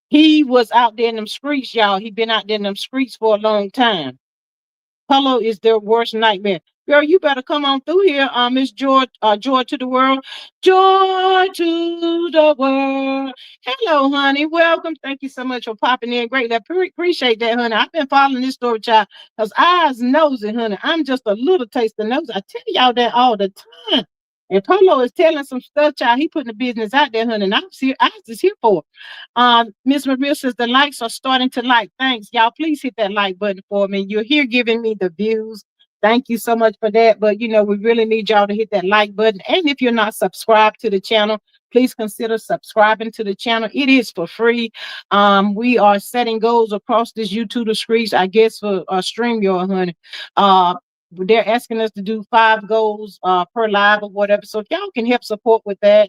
Speaker 1: He was out there in them streets, y'all. He been out there in them streets for a long time. Polo is their worst nightmare. Girl, you better come on through here, Miss Joy, Joy to the world. Joy to the world. Hello, honey. Welcome. Thank you so much for popping in. Greatly appreciate that, honey. I've been following this story, child, because eyes nosy, honey. I'm just a little taste of nosy. I tell y'all that all the time. And Polo is telling some stuff, child. He putting the business out there, honey. And I was just here for it. Miss Maria says the likes are starting to like. Thanks. Y'all, please hit that like button for me. You're here giving me the views. Thank you so much for that. But we really need y'all to hit that like button. And if you're not subscribed to the channel, please consider subscribing to the channel. It is for free. We are setting goals across this YouTube screens, I guess, for StreamYard, honey. They're asking us to do 5 goals per live or whatever. So if y'all can help support with that,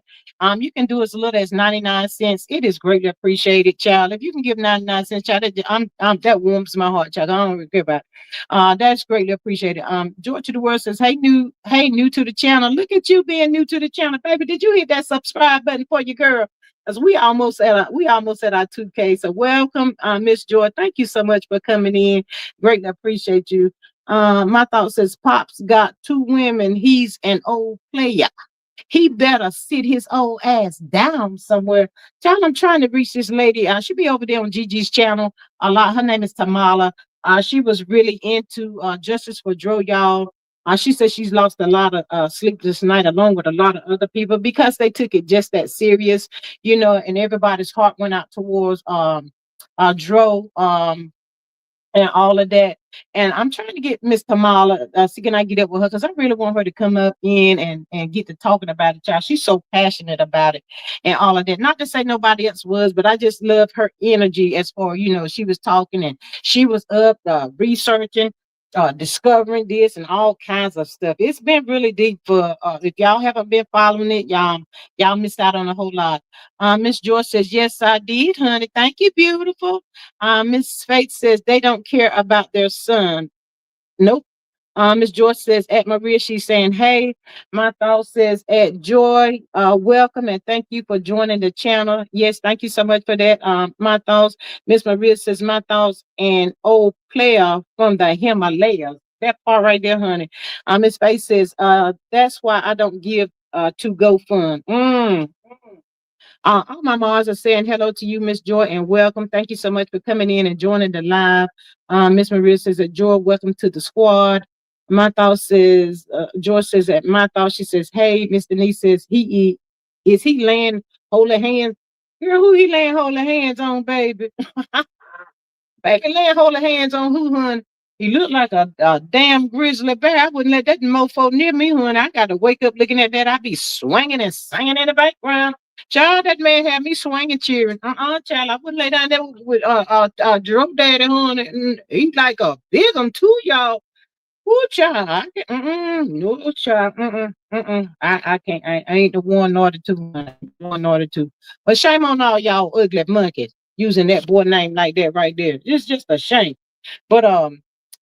Speaker 1: you can do as little as 99 cents. It is greatly appreciated, child. If you can give 99 cents, child, that warms my heart, child. I don't really care about it. That's greatly appreciated. George to the world says, hey, new to the channel. Look at you being new to the channel, baby. Did you hit that subscribe button for your girl? Because we almost at our 2K. So welcome, Miss Joy. Thank you so much for coming in. Greatly appreciate you. My thought says, Pops got 2 women. He's an old player. He better sit his old ass down somewhere. Child, I'm trying to reach this lady. She'll be over there on Gigi's channel a lot. Her name is Tamala. She was really into justice for Dro, y'all. She said she's lost a lot of sleepless night along with a lot of other people because they took it just that serious, and everybody's heart went out towards Dro. And all of that. And I'm trying to get Miss Kamala, see, can I get up with her? Because I really want her to come up in and get to talking about it, child. She's so passionate about it and all of that. Not to say nobody else was, but I just love her energy as far, she was talking and she was up researching, discovering this and all kinds of stuff. It's been really deep for, if y'all haven't been following it, y'all missed out on a whole lot. Miss George says, yes, I did, honey. Thank you, beautiful. Miss Faith says they don't care about their son. Nope. Miss Joy says at Maria, she's saying, hey. My thought says at Joy, welcome and thank you for joining the channel. Yes, thank you so much for that. My thoughts. Miss Maria says, my thoughts, and old player from the Himalayas. That part right there, honey. Miss Faith says, that's why I don't give to GoFund. All my moms are saying hello to you, Miss Joy, and welcome. Thank you so much for coming in and joining the live. Miss Maria says that Joy, welcome to the squad. My thought says, Joy says that my thought, she says, hey, Miss Denise says, is he laying holy hands? Girl, who he laying holy hands on, baby? Baby, laying holy hands on who, hun? He looked like a damn grizzly bear. I wouldn't let that mofo near me, hun. I got to wake up looking at that. I'd be swinging and singing in the background. Child, that man had me swinging, cheering. Child, I wouldn't lay down there with drug daddy, hun. And he's like a big one too, y'all. Ooh, child, I can't, no, child, I can't, I ain't the one nor the two, one nor the two. But shame on all y'all ugly monkeys using that boy name like that right there. It's just a shame. But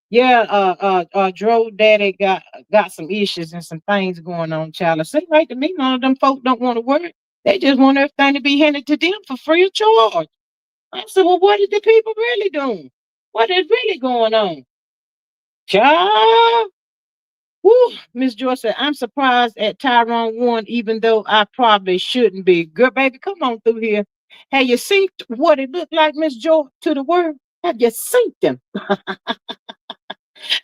Speaker 1: yeah, Dro Daddy got some issues and some things going on, child. It seems like to me, none of them folk don't want to work. They just want everything to be handed to them for free of charge. I said, well, what is the people really doing? What is really going on? Child. Woo, Miss Joyce said, I'm surprised at Tyrone won, even though I probably shouldn't be. Girl, baby, come on through here. Have you seen what it looked like, Miss Joy, to the world? Have you seen them?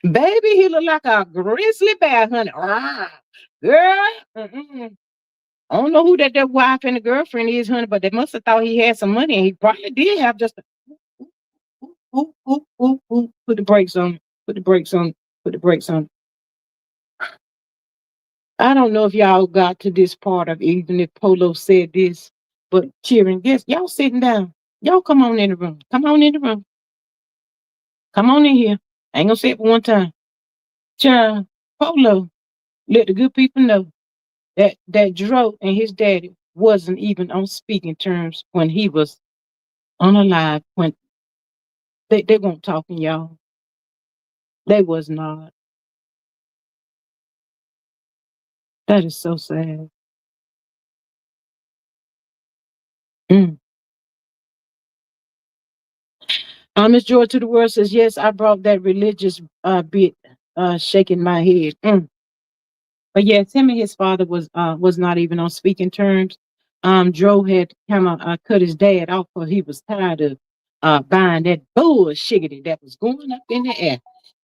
Speaker 1: Baby, he look like a grizzly bear, honey. Girl, I don't know who that wife and the girlfriend is, honey, but they must have thought he had some money, and he probably did have just a put the brakes on, put the brakes on, put the brakes on. I don't know if y'all got to this part of even if Polo said this, but cheering, guess y'all sitting down. Y'all come on in the room. Come on in the room. Come on in here. I ain't gonna say it for one time. Child, Polo, let the good people know that Dro and his daddy wasn't even on speaking terms when he was unalive. When they weren't talking, y'all. They was not. That is so sad. Mm. Miss George to the world says, yes, I brought that religious bit shaking my head. But yes, him and his father was not even on speaking terms. Joe had kind of cut his dad off because he was tired of buying that bullshit that was going up in the air.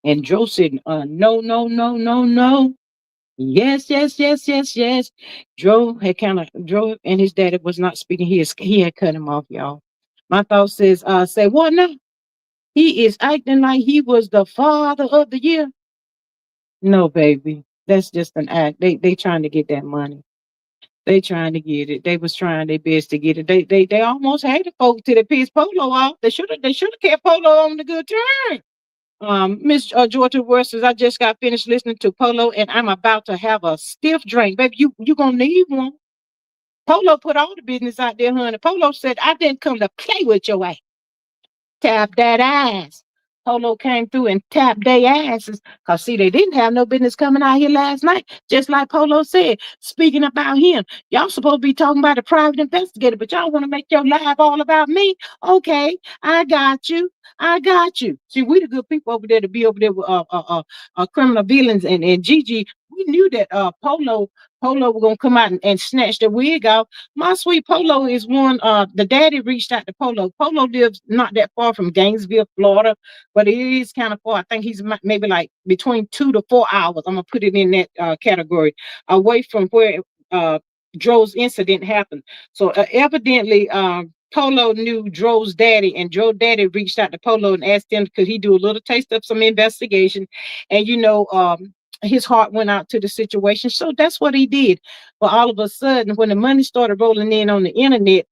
Speaker 1: And Joe said, no, no, no, no, no. Yes, yes, yes, yes, yes. Joe and his daddy was not speaking. He had cut him off, y'all. My thought says, say what now? He is acting like he was the father of the year. No, baby. That's just an act. They trying to get that money. They trying to get it. They was trying their best to get it. They almost had the folk to the pissed Polo off. They should have kept Polo on the good term. Miss Georgia Worsters, I just got finished listening to Polo, and I'm about to have a stiff drink. Baby, you gonna need one. Polo put all the business out there, honey. Polo said, I didn't come to play with your ass. Tap that ass. Polo came through and tapped their asses. Cause see, they didn't have no business coming out here last night. Just like Polo said, speaking about him. Y'all supposed to be talking about a private investigator, but y'all want to make your life all about me. Okay, I got you. I got you. See, we the good people over there to be over there with criminal villains and Gigi. We knew that Polo was gonna come out and snatch the wig off. My sweet Polo is one. The daddy reached out to Polo. Polo lives not that far from Gainesville, Florida, but it is kind of far. I think he's maybe like between 2 to 4 hours. I'm gonna put it in that category, away from where Joe's incident happened. So evidently, Polo knew Joe's daddy, and Joe's daddy reached out to Polo and asked him could he do a little taste of some investigation, and his heart went out to the situation. So that's what he did. But all of a sudden, when the money started rolling in on the internet,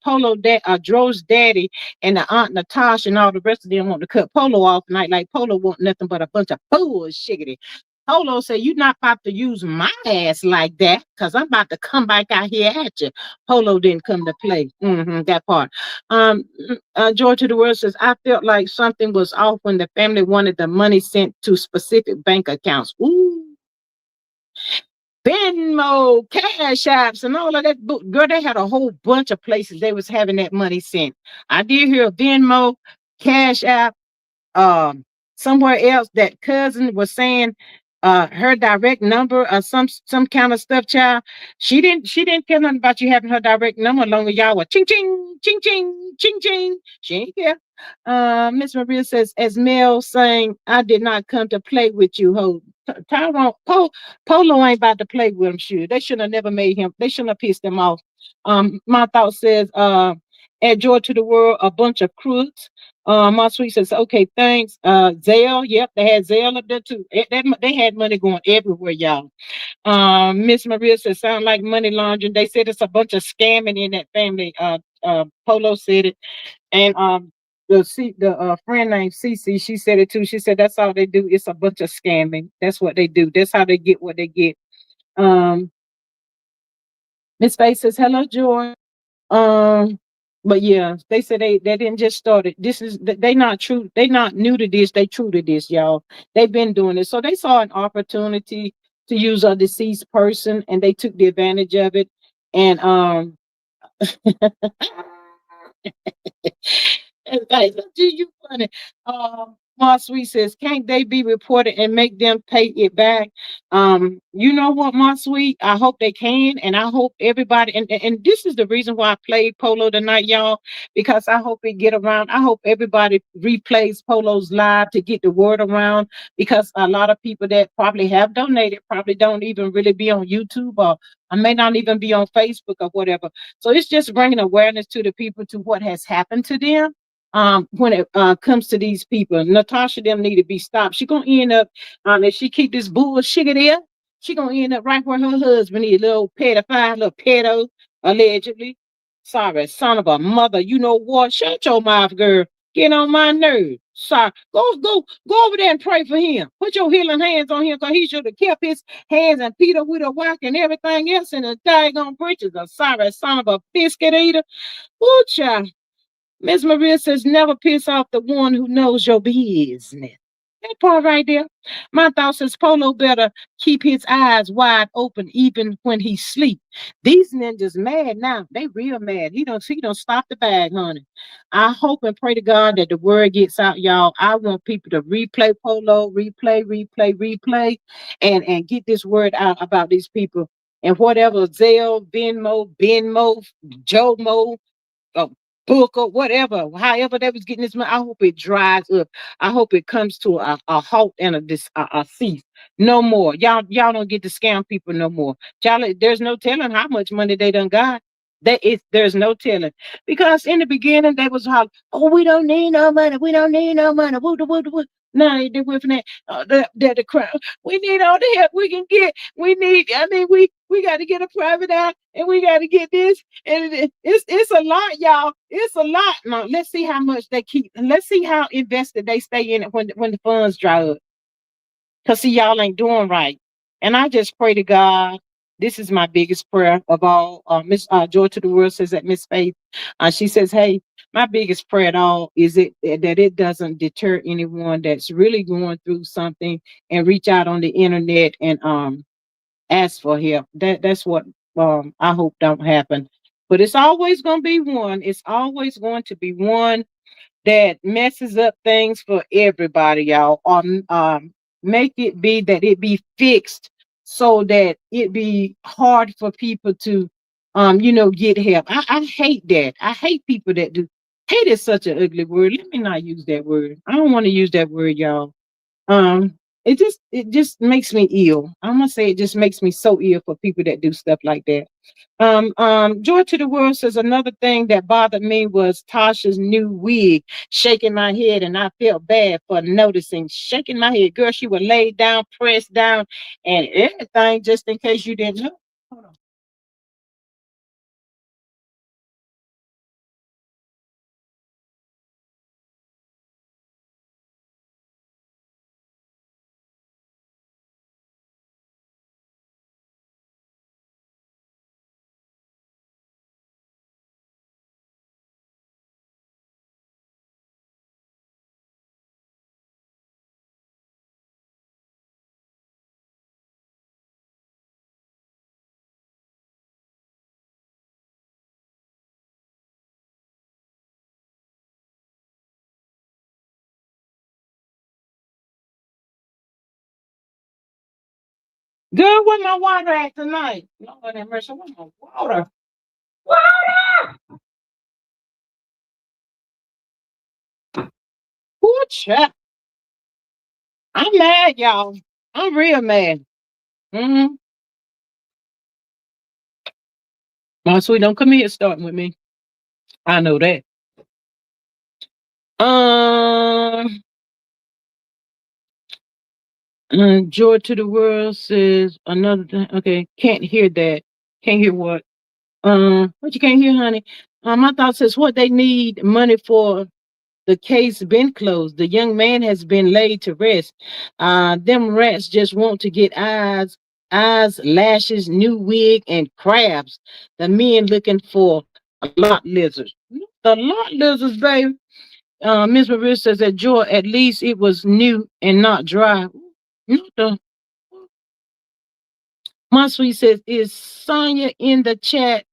Speaker 1: Joe's daddy and the aunt Natasha and all the rest of them want to cut Polo off tonight. Like Polo want nothing but a bunch of bullshit. Polo said, "You're not about to use my ass like that, cause I'm about to come back out here at you." Polo didn't come to play. That part. Georgia the World says, "I felt like something was off when the family wanted the money sent to specific bank accounts." Ooh. Venmo, Cash Apps, and all of that. Girl, they had a whole bunch of places they was having that money sent. I did hear Venmo, Cash App, um, somewhere else that cousin was saying her direct number or some kind of stuff, child. She didn't care nothing about you having her direct number long as y'all were ching ching, ching ching, ching ching. She ain't care. Miss Maria says, as Mel saying, I did not come to play with you, ho. Tyrone Polo ain't about to play with him, sure. They should have never made him, they shouldn't have pissed him off. My thought says, add joy to the world, a bunch of crooks. My sweet says, okay, thanks. Zelle, yep, they had Zelle up there too. They had money going everywhere, y'all. Miss Maria says, sound like money laundering. They said it's a bunch of scamming in that family. Polo said it. And the friend named Cece, she said it too. She said that's all they do. It's a bunch of scamming. That's what they do. That's how they get what they get. Um, Miss Faye says, hello, Joy. Um, but yeah, they said they didn't just start it. This is they not true. They not new to this. They true to this, y'all. They've been doing it. So they saw an opportunity to use a deceased person, and they took the advantage of it. And Like, do you funny? My sweet says, can't they be reported and make them pay it back? You know what, my sweet? I hope they can, and I hope everybody and this is the reason why I played Polo tonight, y'all, because I hope it get around. I hope everybody replays Polo's live to get the word around because a lot of people that probably have donated probably don't even really be on YouTube or I may not even be on Facebook or whatever. So it's just bringing awareness to the people to what has happened to them when it comes to these people. Natasha them need to be stopped. She gonna end up if she keep this bullshit there, she gonna end up right where her husband is, little pedophile, little pedo, allegedly. Sorry, son of a mother. You know what? Shut your mouth, girl. Get on my nerves. Sorry. Go over there and pray for him. Put your healing hands on him because he should have kept his hands and Peter with a whack and everything else in the daggone britches. A sorry son of a biscuit eater. Ooh, child. Miss Maria says, never piss off the one who knows your business. That part right there. My thought says Polo better keep his eyes wide open even when he sleep. These ninjas mad now. They real mad. He don't stop the bag, honey. I hope and pray to God that the word gets out, y'all. I want people to replay Polo, replay, and get this word out about these people. And whatever Zelle, Benmo, Jomo, a book or whatever, however they was getting this money, I hope it dries up. I hope it comes to a halt and a cease. No more. Y'all don't get to scam people no more. Y'all, there's no telling how much money they done got. There's no telling. Because in the beginning they was how, oh, we don't need no money, we don't need no money. Woo, woo, woo. Now they went from that the crowd. We need all the help we can get. We got to get a private eye and we got to get this and it's a lot, y'all. It's a lot. Now let's see how much they keep. Let's see how invested they stay in it when the funds dry up. Cause see, y'all ain't doing right. And I just pray to God. This is my biggest prayer of all. Miss Joy to the World says that Miss Faith. She says, "Hey, my biggest prayer at all is that it doesn't deter anyone that's really going through something and reach out on the internet and ask for help. That's what I hope don't happen. But it's always going to be one. It's always going to be one that messes up things for everybody, y'all. Or make it be that it be fixed so that it be hard for people to, get help. I hate that. I hate people that do. Hate is such an ugly word. Let me not use that word. I don't want to use that word, y'all. um, it just makes me ill. I'm gonna say it just makes me so ill for people that do stuff like that. Joy to the World says another thing that bothered me was Tasha's new wig. Shaking my head, and I felt bad for noticing. Shaking my head, girl, she was laid down, pressed down, and everything. Just in case you didn't know. Hold on. Girl, where my water at tonight? Lord have mercy, where's my water? Poor chap. I'm mad, y'all. I'm real mad. Mm-hmm. My sweet, don't come here starting with me. I know that. Um, Joy to the World says another thing. Okay, can't hear that. Can't hear what? What you can't hear, honey? My thought says what they need money for. The case been closed. The young man has been laid to rest. Them rats just want to get eyes, lashes, new wig, and crabs. The men looking for a lot lizards. The lot lizards, baby. Miss Maria says that joy, at least it was new and not dry. Not the My sweet says, is Sonya in the chat?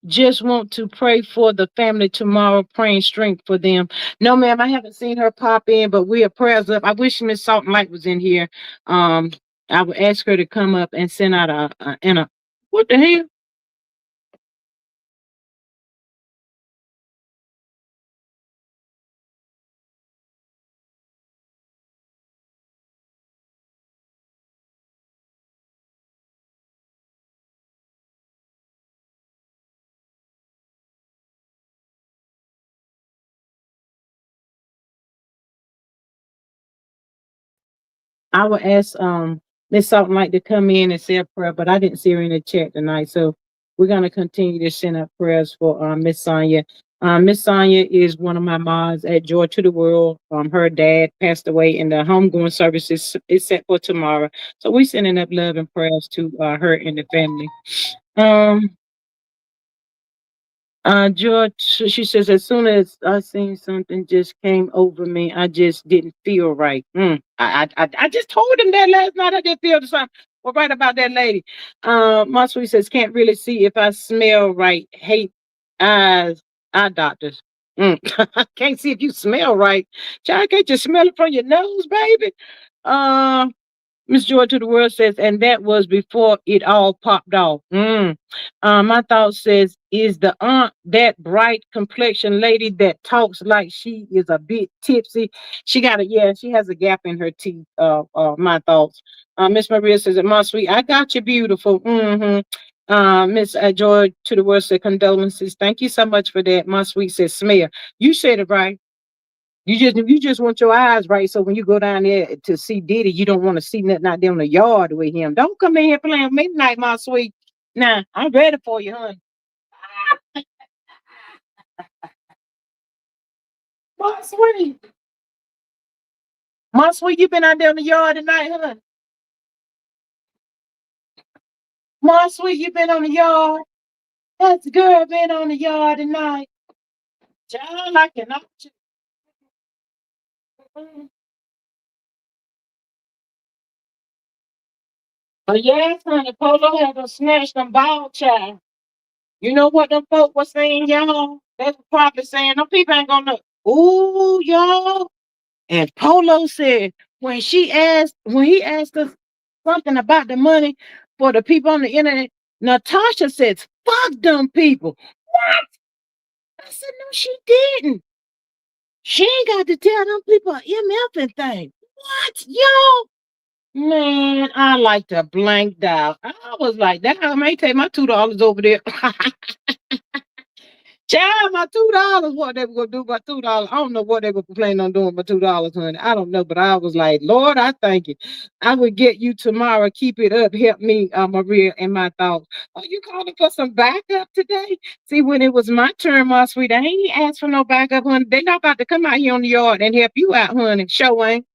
Speaker 1: Just want to pray for the family tomorrow, praying strength for them. No, ma'am, I haven't seen her pop in, but we are prayers up. I wish Miss Salt and Light was in here. Um, I would ask her to come up and send out a what the hell? I would ask Miss Salt and Light to come in and say a prayer, but I didn't see her in the chat tonight. So we're gonna continue to send up prayers for Miss Sonia. Miss Sonia is one of my moms at Joy to the World. Her dad passed away, and the homegoing service is set for tomorrow. So we're sending up love and prayers to her and the family. Um, George, she says, as soon as I seen something just came over me, I just didn't feel right. I just told him that last night. I didn't feel the same. Well, right about that lady. My sweet says, can't really see if I smell right. Hate eyes, eye doctors. Can't see if you smell right. Child, can't you smell it from your nose, baby? Uh, Miss Joy to the World says, and that was before it all popped off. My thought says, is the aunt that bright complexion lady that talks like she is a bit tipsy? She got a yeah, she has a gap in her teeth. My thoughts. Miss Maria says, my sweet, I got you, beautiful. Miss Joy to the World says, condolences. Thank you so much for that. My sweet says, smell. You said it right. You just want your eyes right. So when you go down there to see Diddy, you don't want to see nothing out there in the yard with him. Don't come in here playing midnight, my sweet. Nah, I'm ready for you, honey. My sweet. My sweet, you been out there in the yard tonight, honey. My sweet, you been on the yard. That's the girl been on the yard tonight. Child, I cannot. But yes, honey, Polo had to snatch them ball child. You know what them folk was saying, y'all? They were probably saying, them people ain't gonna know. Ooh, y'all. And Polo said when he asked us something about the money for the people on the internet, Natasha says, fuck them people. What? I said, no, she didn't. She ain't got to tell them people MF and thing. What? Yo? Man, I like to blank out. I was like, that I may take my $2 over there. Child, my $2, what they were gonna do with my $2. I don't know what they were planning on doing with my $2, honey. I don't know, but I was like, Lord, I thank you. I will get you tomorrow. Keep it up. Help me, Maria, and my thoughts. Are you calling for some backup today? See, when it was my turn, my sweet, I ain't asked for no backup, honey. They not about to come out here on the yard and help you out, honey. Show ain't.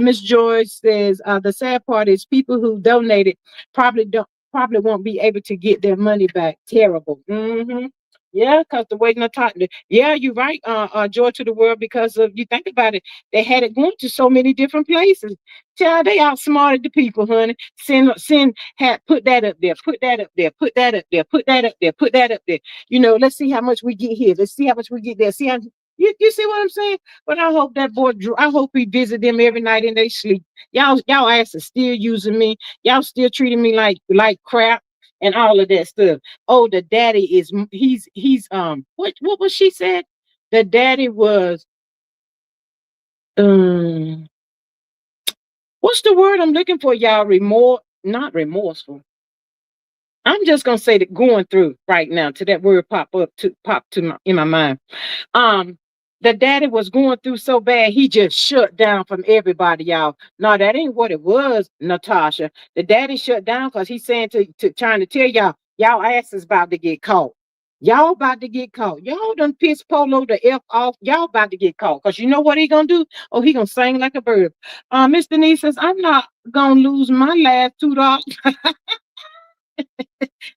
Speaker 1: Miss George says the sad part is people who donated probably won't be able to get their money back. Terrible. Yeah, because the way Natasha, yeah, you're right, Joy to the World, because of you think about it, they had it going to so many different places. Child, they outsmarted the people, honey. Sin had put that up there, put that up there, put that up there, put that up there, put that up there. Let's see how much we get here. Let's see how much we get there. See how you see what I'm saying? But I hope that boy Drew, I hope he visit them every night in they sleep. Y'all asses still using me. Y'all still treating me like crap and all of that stuff. Oh, the daddy is he's what was she said? The daddy was um what's the word I'm looking for, y'all? Not remorseful. I'm just gonna say that going through right now to that word pop to in my mind. Um, the daddy was going through so bad he just shut down from everybody, y'all. No, that ain't what it was, Natasha. The daddy shut down because he's saying to trying to tell y'all asses about to get caught. Y'all about to get caught. Y'all done piss Polo the F off. Y'all about to get caught. Because you know what he gonna do? Oh, he gonna sing like a bird. Miss Denise says, I'm not gonna lose my last $2.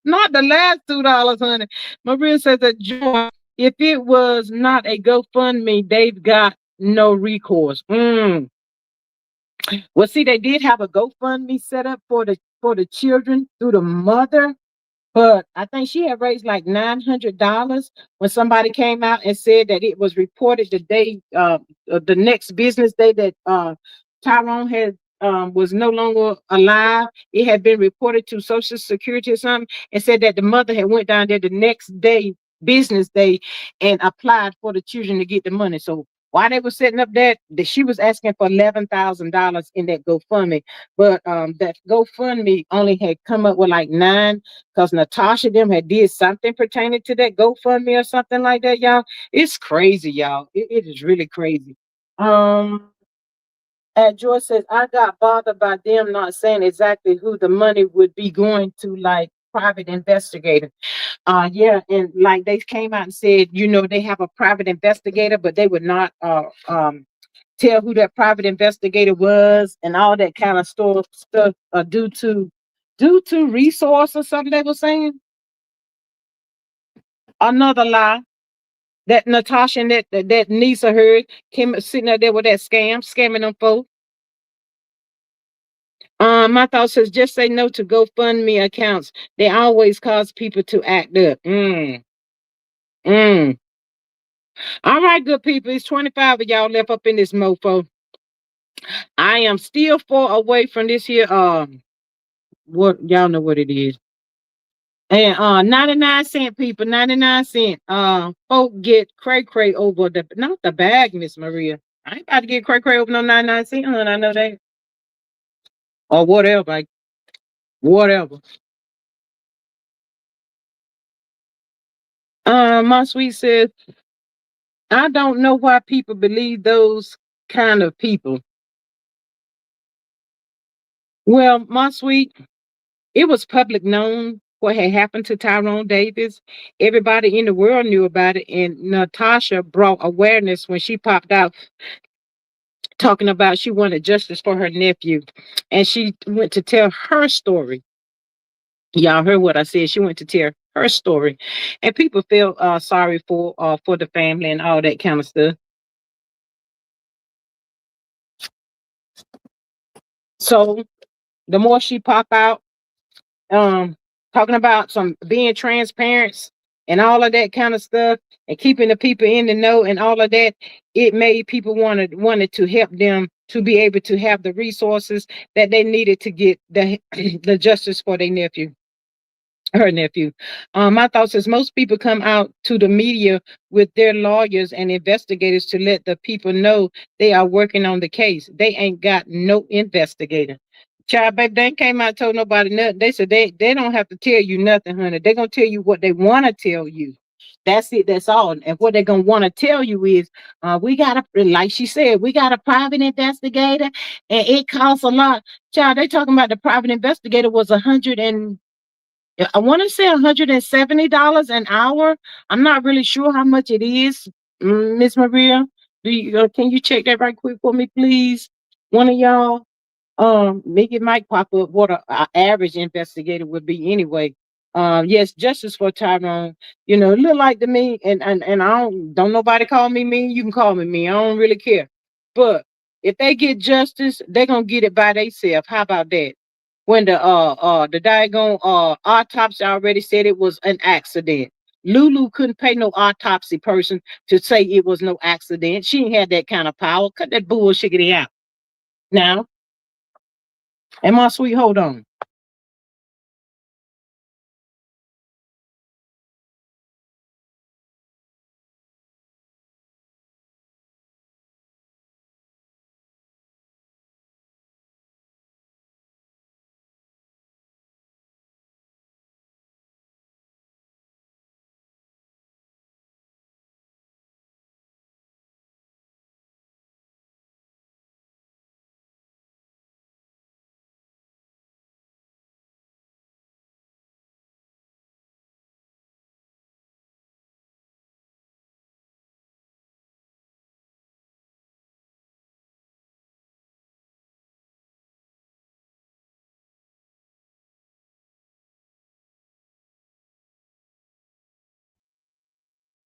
Speaker 1: Not the last $2, honey. Maria says that Joy, if it was not a GoFundMe, they've got no recourse. Well, see, they did have a GoFundMe set up for the children through the mother, but I think she had raised like $900 when somebody came out and said that it was reported the next business day that Tyrone had was no longer alive. It had been reported to Social Security or something, and said that the mother had went down there the next day, business day, and applied for the children to get the money. So while they were setting up that she was asking for $11,000 in that GoFundMe, but that GoFundMe only had come up with like nine because Natasha them had did something pertaining to that GoFundMe or something like that, y'all. It's crazy, y'all. It is really crazy. Um, and George says, I got bothered by them not saying exactly who the money would be going to, like private investigator. Yeah, and like they came out and said, they have a private investigator, but they would not tell who that private investigator was and all that kind of stuff due to resource or something they were saying. Another lie that Natasha and that niece of hers came sitting out there with that scamming them folks. My thought says just say no to GoFundMe accounts. They always cause people to act up. Mm. All right, good people. It's 25 of y'all left up in this mofo. I am still far away from this here. What y'all know what it is. And 99 cent people, 99 cent. Folk get cray over the not the bag, Miss Maria. I ain't about to get cray over no 99 cent, hun. I know that. Or whatever. Like, whatever. My sweet says, I don't know why people believe those kind of people. Well, my sweet, it was public known what had happened to Tyrone Davis. Everybody in the world knew about it, and Natasha brought awareness when she popped out talking about she wanted justice for her nephew, and she went to tell her story. Y'all heard what I said. She went to tell her story, and people felt sorry for the family and all that kind of stuff. So the more she pop out, um talking about some being transparent and all of that kind of stuff and keeping the people in the know and all of that, it made people wanted to help them to be able to have the resources that they needed to get the the justice for their nephew, her nephew. My thoughts is most people come out to the media with their lawyers and investigators to let the people know they are working on the case. They ain't got no investigator. Child, baby, they ain't came out and told nobody nothing. They said they don't have to tell you nothing, honey. They're gonna tell you what they want to tell you. That's it. That's all. And what they're gonna want to tell you is, we got a like she said, we got a private investigator, and it costs a lot. Child, they talking about the private investigator was 100 and I want to say $170 an hour. I'm not really sure how much it is. Miss Maria, can you check that right quick for me, please? One of y'all. Make it might pop up what a average investigator would be anyway. Yes, justice for Tyrone. You know, look like to me, and I don't nobody call me mean. You can call me mean. I don't really care. But if they get justice, they're gonna get it by themselves. How about that? When the daggone autopsy already said it was an accident. Lulu couldn't pay no autopsy person to say it was no accident. She ain't had that kind of power. Cut that bullshit out. Now, and my sweet, hold on.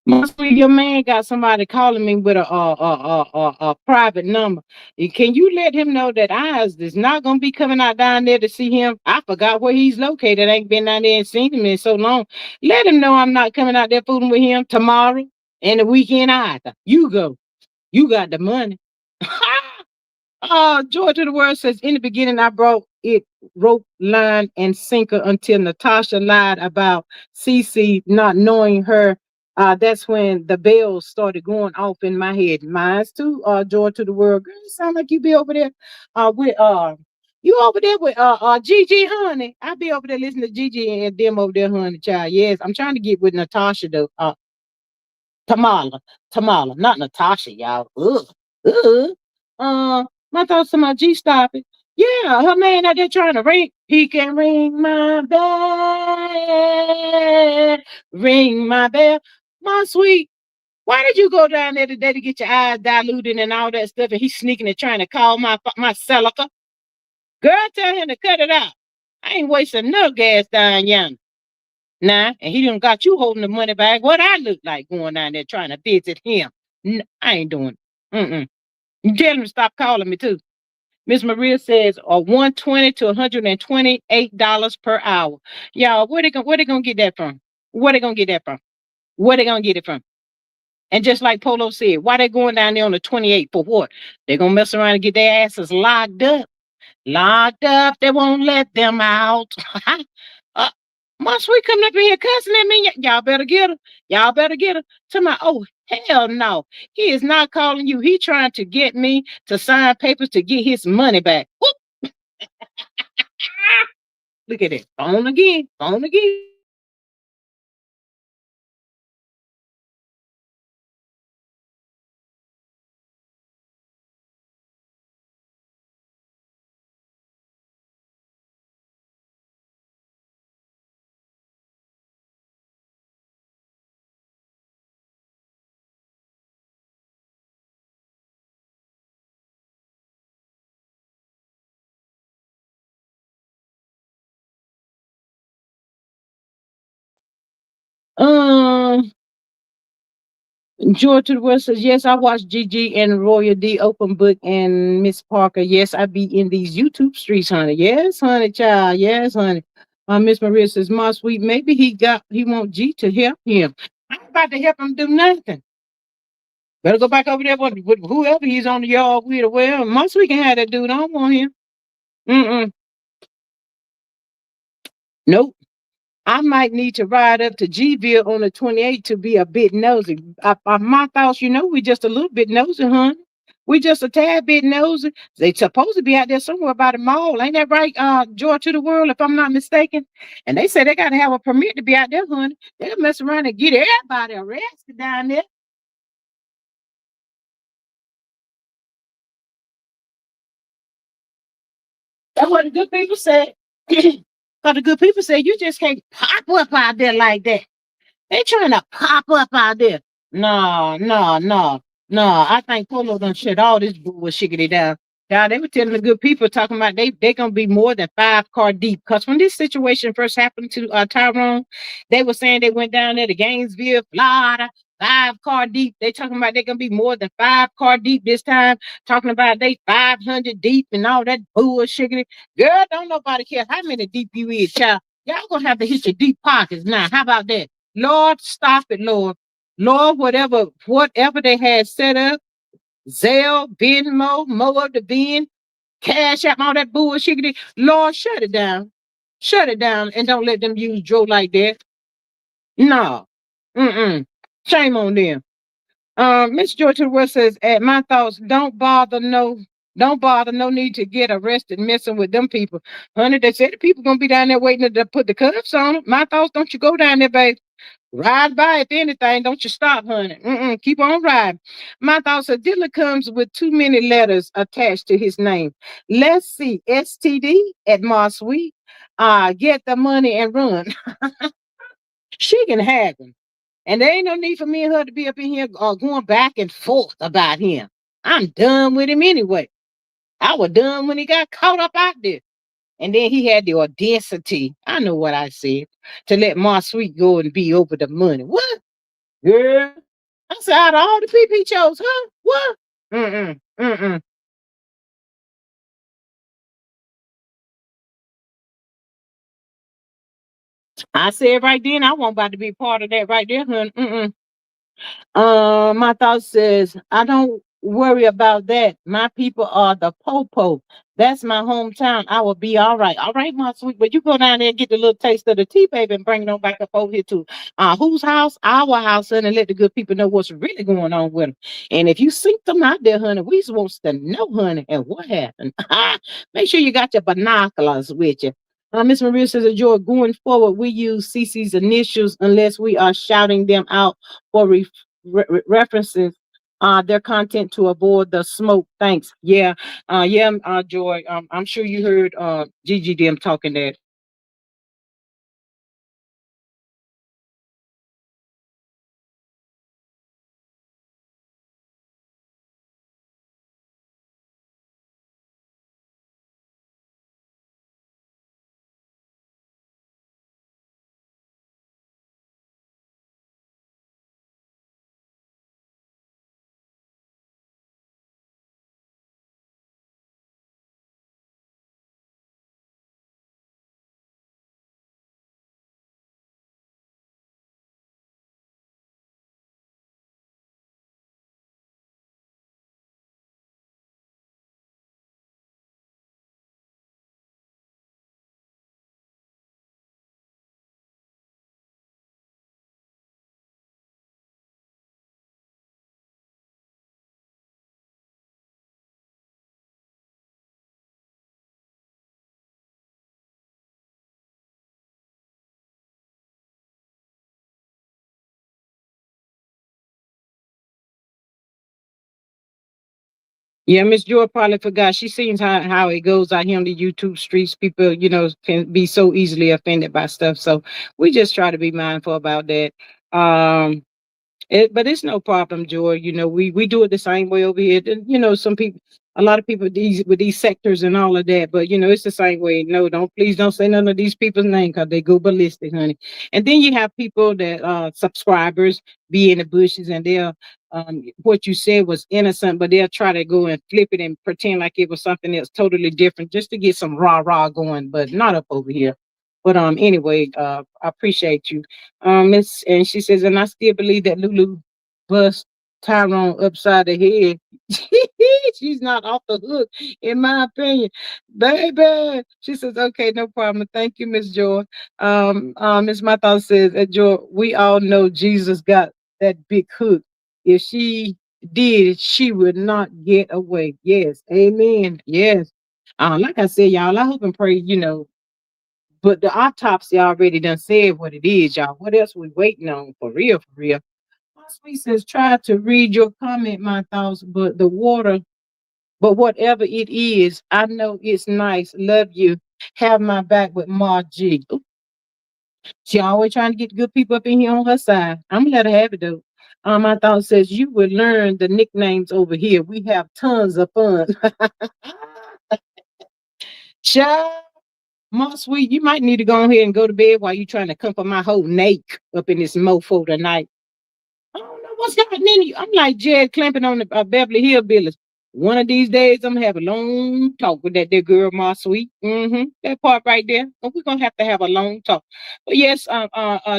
Speaker 1: Mostly your man got somebody calling me with a private number. Can you let him know that Oz is not gonna be coming out down there to see him? I forgot where he's located. I ain't been down there and seen him in so long. Let him know I'm not coming out there fooling with him tomorrow and the weekend either. You go. You got the money. Joy to the World says, in the beginning, I brought it rope, line, and sinker until Natasha lied about Cece not knowing her. That's when the bells started going off in my head. Mine's too, Joy to the World. Girl, you sound like you be over there with you over there with Gigi, honey. I be over there listening to Gigi and them over there, honey, child. Yes, I'm trying to get with Natasha though. Tamala, not Natasha, y'all. Ugh. Ugh. My thoughts on my G stop it. Yeah, her man out there trying to ring. He can ring my bell. Ring my bell. My sweet, why did you go down there today to get your eyes diluted and all that stuff? And he's sneaking and trying to call my Celica. Girl, tell him to cut it out. I ain't wasting no gas down yonder. Nah, and he done got you holding the money bag. What I look like going down there trying to visit him? I ain't doing it. You tell him to stop calling me too. Miss Maria says, 120 to $128 per hour. Y'all, where they gonna get that from? Where they gonna get that from? Where they gonna get it from? And just like Polo said, why they going down there on the 28 for what? They gonna mess around and get their asses locked up. Locked up. They won't let them out. uh, Once we come up in here cussing at me, y'all better get her. Y'all better get her. To my, oh, hell no. He is not calling you. He trying to get me to sign papers to get his money back. Whoop. Look at it. Phone again. Phone again. Um, George to the West says, yes, I watched Gigi and Royal D open book and Miss Parker. Yes, I be in these YouTube streets, honey. Yes, honey, child. Yes, honey. Miss Maria says, my sweet, maybe he want G to help him. I'm about to help him do nothing. Better go back over there with whoever he's on the yard with or well. Most we can have that dude. I don't want him. Mm-mm. Nope. I might need to ride up to Gville on the 28th to be a bit nosy. My thoughts, we just a little bit nosy, huh? We just a tad bit nosy. They supposed to be out there somewhere by the mall. Ain't that right, Joy to the World, if I'm not mistaken? And they say they got to have a permit to be out there, honey. They'll mess around and get everybody arrested down there. That's what the good people say. Because the good people say you just can't pop up out there like that. They trying to pop up out there. No, no, no, no. I think Polo done shut all this bullshit down. Yeah, they were telling the good people talking about they gonna be more than 5 car deep. Cause when this situation first happened to Tyrone, they were saying they went down there to Gainesville, Florida, 5 car deep. They talking about they gonna be more than 5 car deep this time. Talking about they 500 deep and all that bullshit. Girl, don't nobody care how many deep you is, child. Y'all gonna have to hit your deep pockets now. How about that? Lord, stop it, Lord. Lord, whatever they had set up, Zelle, Venmo, Mo of the Ben, Cash App, all that bullshit. Lord, shut it down. Shut it down and don't let them use Joe like that. No. Mm-mm. Shame on them. Miss Georgia West says, at my thoughts, don't bother, no need to get arrested messing with them people. Honey, they said the people gonna be down there waiting to put the cuffs on them. My thoughts, don't you go down there, babe. Ride by, if anything. Don't you stop, honey. Keep on riding. My thoughts are Dilla comes with too many letters attached to his name. Let's see. STD at Moss Sweet. Get the money and run. She can have him. And there ain't no need for me and her to be up in here going back and forth about him. I'm done with him anyway. I was done when he got caught up out there. And then he had the audacity, I know what I said, to let Moss Sweet go and be over the money. What? Girl, I said, out of all the people he chose, huh? What? Mm-mm. Mm-mm. I said right then, I wasn't about to be part of that right there, honey. Mm-mm. My thought says, I don't worry about that. My people are the Popo. That's my hometown. I will be all right. All right, my sweet. But you go down there and get the little taste of the tea, baby, and bring it on back up over here to whose house? Our house, and let the good people know what's really going on with them. And if you sink them out there, honey, we supposed to know, honey, and what happened. Make sure you got your binoculars with you. Miss Maria says, Joy, going forward, we use CC's initials unless we are shouting them out for references their content to avoid the smoke. Thanks. Yeah. Yeah, Joy. I'm sure you heard Gigi them talking that. Yeah, Miss Joy probably forgot. She sees how it goes out here on the YouTube streets. People, can be so easily offended by stuff. So we just try to be mindful about that. Um, but it's no problem, Joy. We do it the same way over here. And, some people, a lot of people with these sectors and all of that. But it's the same way. No, please don't say none of these people's name because they go ballistic, honey. And then you have people that subscribers be in the bushes and they'll what you said was innocent, but they'll try to go and flip it and pretend like it was something that's totally different just to get some rah rah going, but not up over here. But anyway, I appreciate you. Miss, and she says, and I still believe that Lulu bust Tyrone upside the head. She's not off the hook, in my opinion. Baby. She says, okay, no problem. Thank you, Miss Joy. Miss Mathon says, Joy, we all know Jesus got that big hook. If she did, she would not get away. Yes. Amen. Yes. Like I said, y'all, I hope and pray, but the autopsy already done said what it is, y'all. What else we waiting on? For real, for real. My sweet says, try to read your comment, my thoughts, but whatever it is, I know it's nice. Love you. Have my back with Ma G. Ooh, she always trying to get good people up in here on her side. I'm gonna let her have it though. My thought says you will learn the nicknames over here. We have tons of fun. Child, Ma Sweet, you might need to go ahead and go to bed while you trying to comfort my whole Nate up in this mofo tonight. I don't know what's happening. I'm like Jed clamping on the Beverly Hillbillies. One of these days, I'm gonna have a long talk with that there girl, Ma Sweet. That part right there. But we're gonna have to have a long talk. But yes,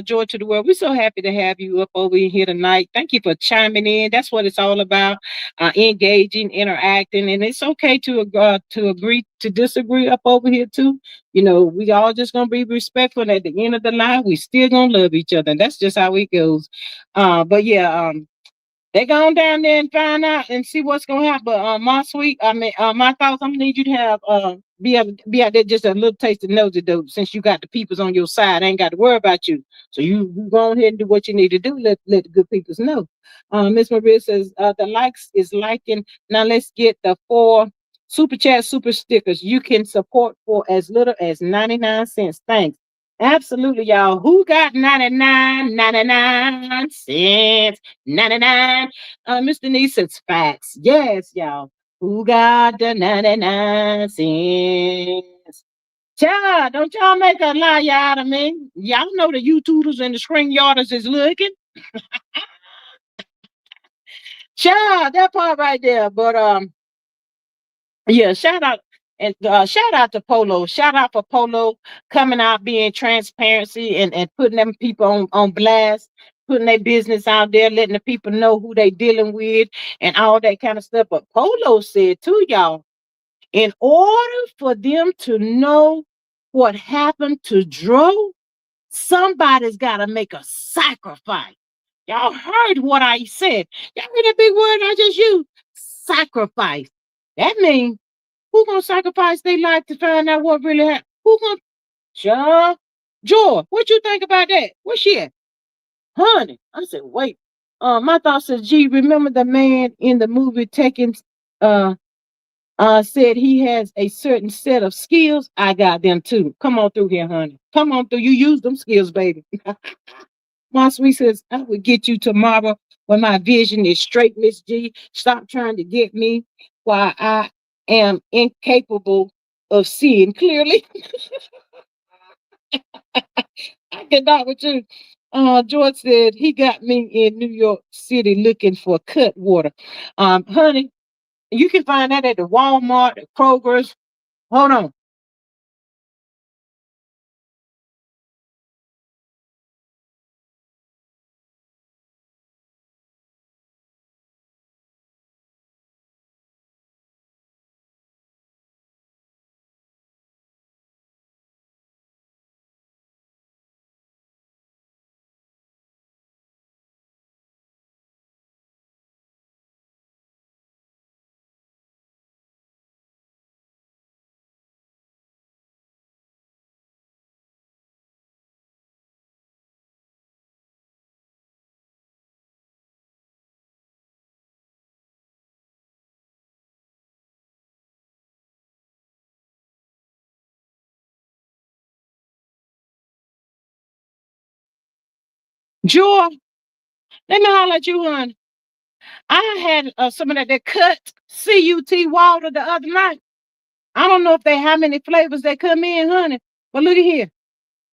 Speaker 1: Joy to the world, we're so happy to have you up over in here tonight. Thank you for chiming in. That's what it's all about. Engaging, interacting, and it's okay to agree to disagree up over here too. We all just gonna be respectful. And at the end of the line, we still gonna love each other. And that's just how it goes. But yeah, they going down there and find out and see what's gonna happen. But my sweet, I mean, my thoughts. I'm gonna need you to have be able to be out there just a little taste of nosy dope. Since you got the peoples on your side, I ain't got to worry about you. So you go ahead and do what you need to do. Let the good peoples know. Miss Maria says the likes is liking. Now let's get the 4 super chat super stickers. You can support for as little as 99 cents. Thanks. Absolutely, y'all. Who got 99 cents? 99. Mr. Neeson's facts. Yes, y'all. Who got the 99 cents? Child, don't y'all make a lie out of me. Y'all know the YouTubers and the screen yarders is looking. Child, that part right there. But yeah, shout out to Polo. Shout out for Polo coming out being transparency and putting them people on blast, putting their business out there, letting the people know who they dealing with and all that kind of stuff. But Polo said too, y'all, in order for them to know what happened to Dro, somebody's gotta make a sacrifice. Y'all heard what I said. Y'all heard that big word I just used? Sacrifice. That means who gonna sacrifice their life to find out what really happened? Who gonna John? Joy, what you think about that? Where's she at? Honey. I said, wait. My thought says, gee, remember the man in the movie taking uh said he has a certain set of skills. I got them too. Come on through here, honey. Come on through. You use them skills, baby. My sweet says, I will get you tomorrow when my vision is straight, Miss G. Stop trying to get me while I am incapable of seeing clearly. I cannot with you. George said he got me in New York City looking for cut water. Honey, you can find that at the Walmart, the Kroger's. Hold on. Joy, let me holler at you, honey. I had some of that cut CUT water the other night. I don't know if they how many flavors they come in, honey. But look at here.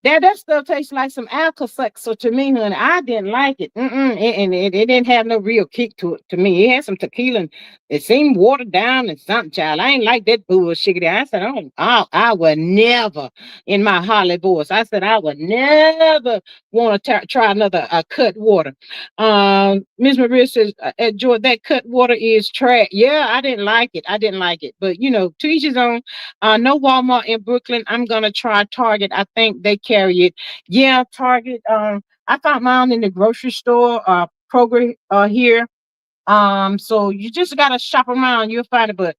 Speaker 1: That stuff tastes like some Alka-Seltzer to me, honey. I didn't like it. It didn't have no real kick to it to me. It had some tequila and it seemed watered down and something, child. I ain't like that bullshit. I said, oh, I would never, in my Holly voice, I said, I would never want to try another cut water. Miss Maria says, Joy, that cut water is trash. Yeah, I didn't like it. I didn't like it. But, to each his own. No Walmart in Brooklyn. I'm gonna try Target. I think they carry it. Yeah, Target. I found mine in the grocery store. Program here. So you just gotta shop around. You'll find it. But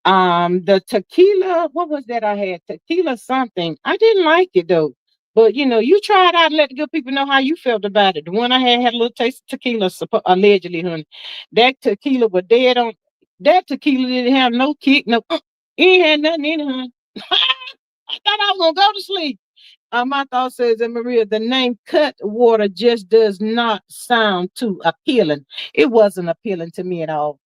Speaker 1: the tequila. What was that I had? Tequila something. I didn't like it though. But you try it out and let the good people know how you felt about it. The one I had a little taste of tequila, allegedly, honey. That tequila was dead on. That tequila didn't have no kick, no. It ain't had nothing in it, honey. I thought I was gonna go to sleep. My thought says that Maria, the name cut water just does not sound too appealing. It wasn't appealing to me at all.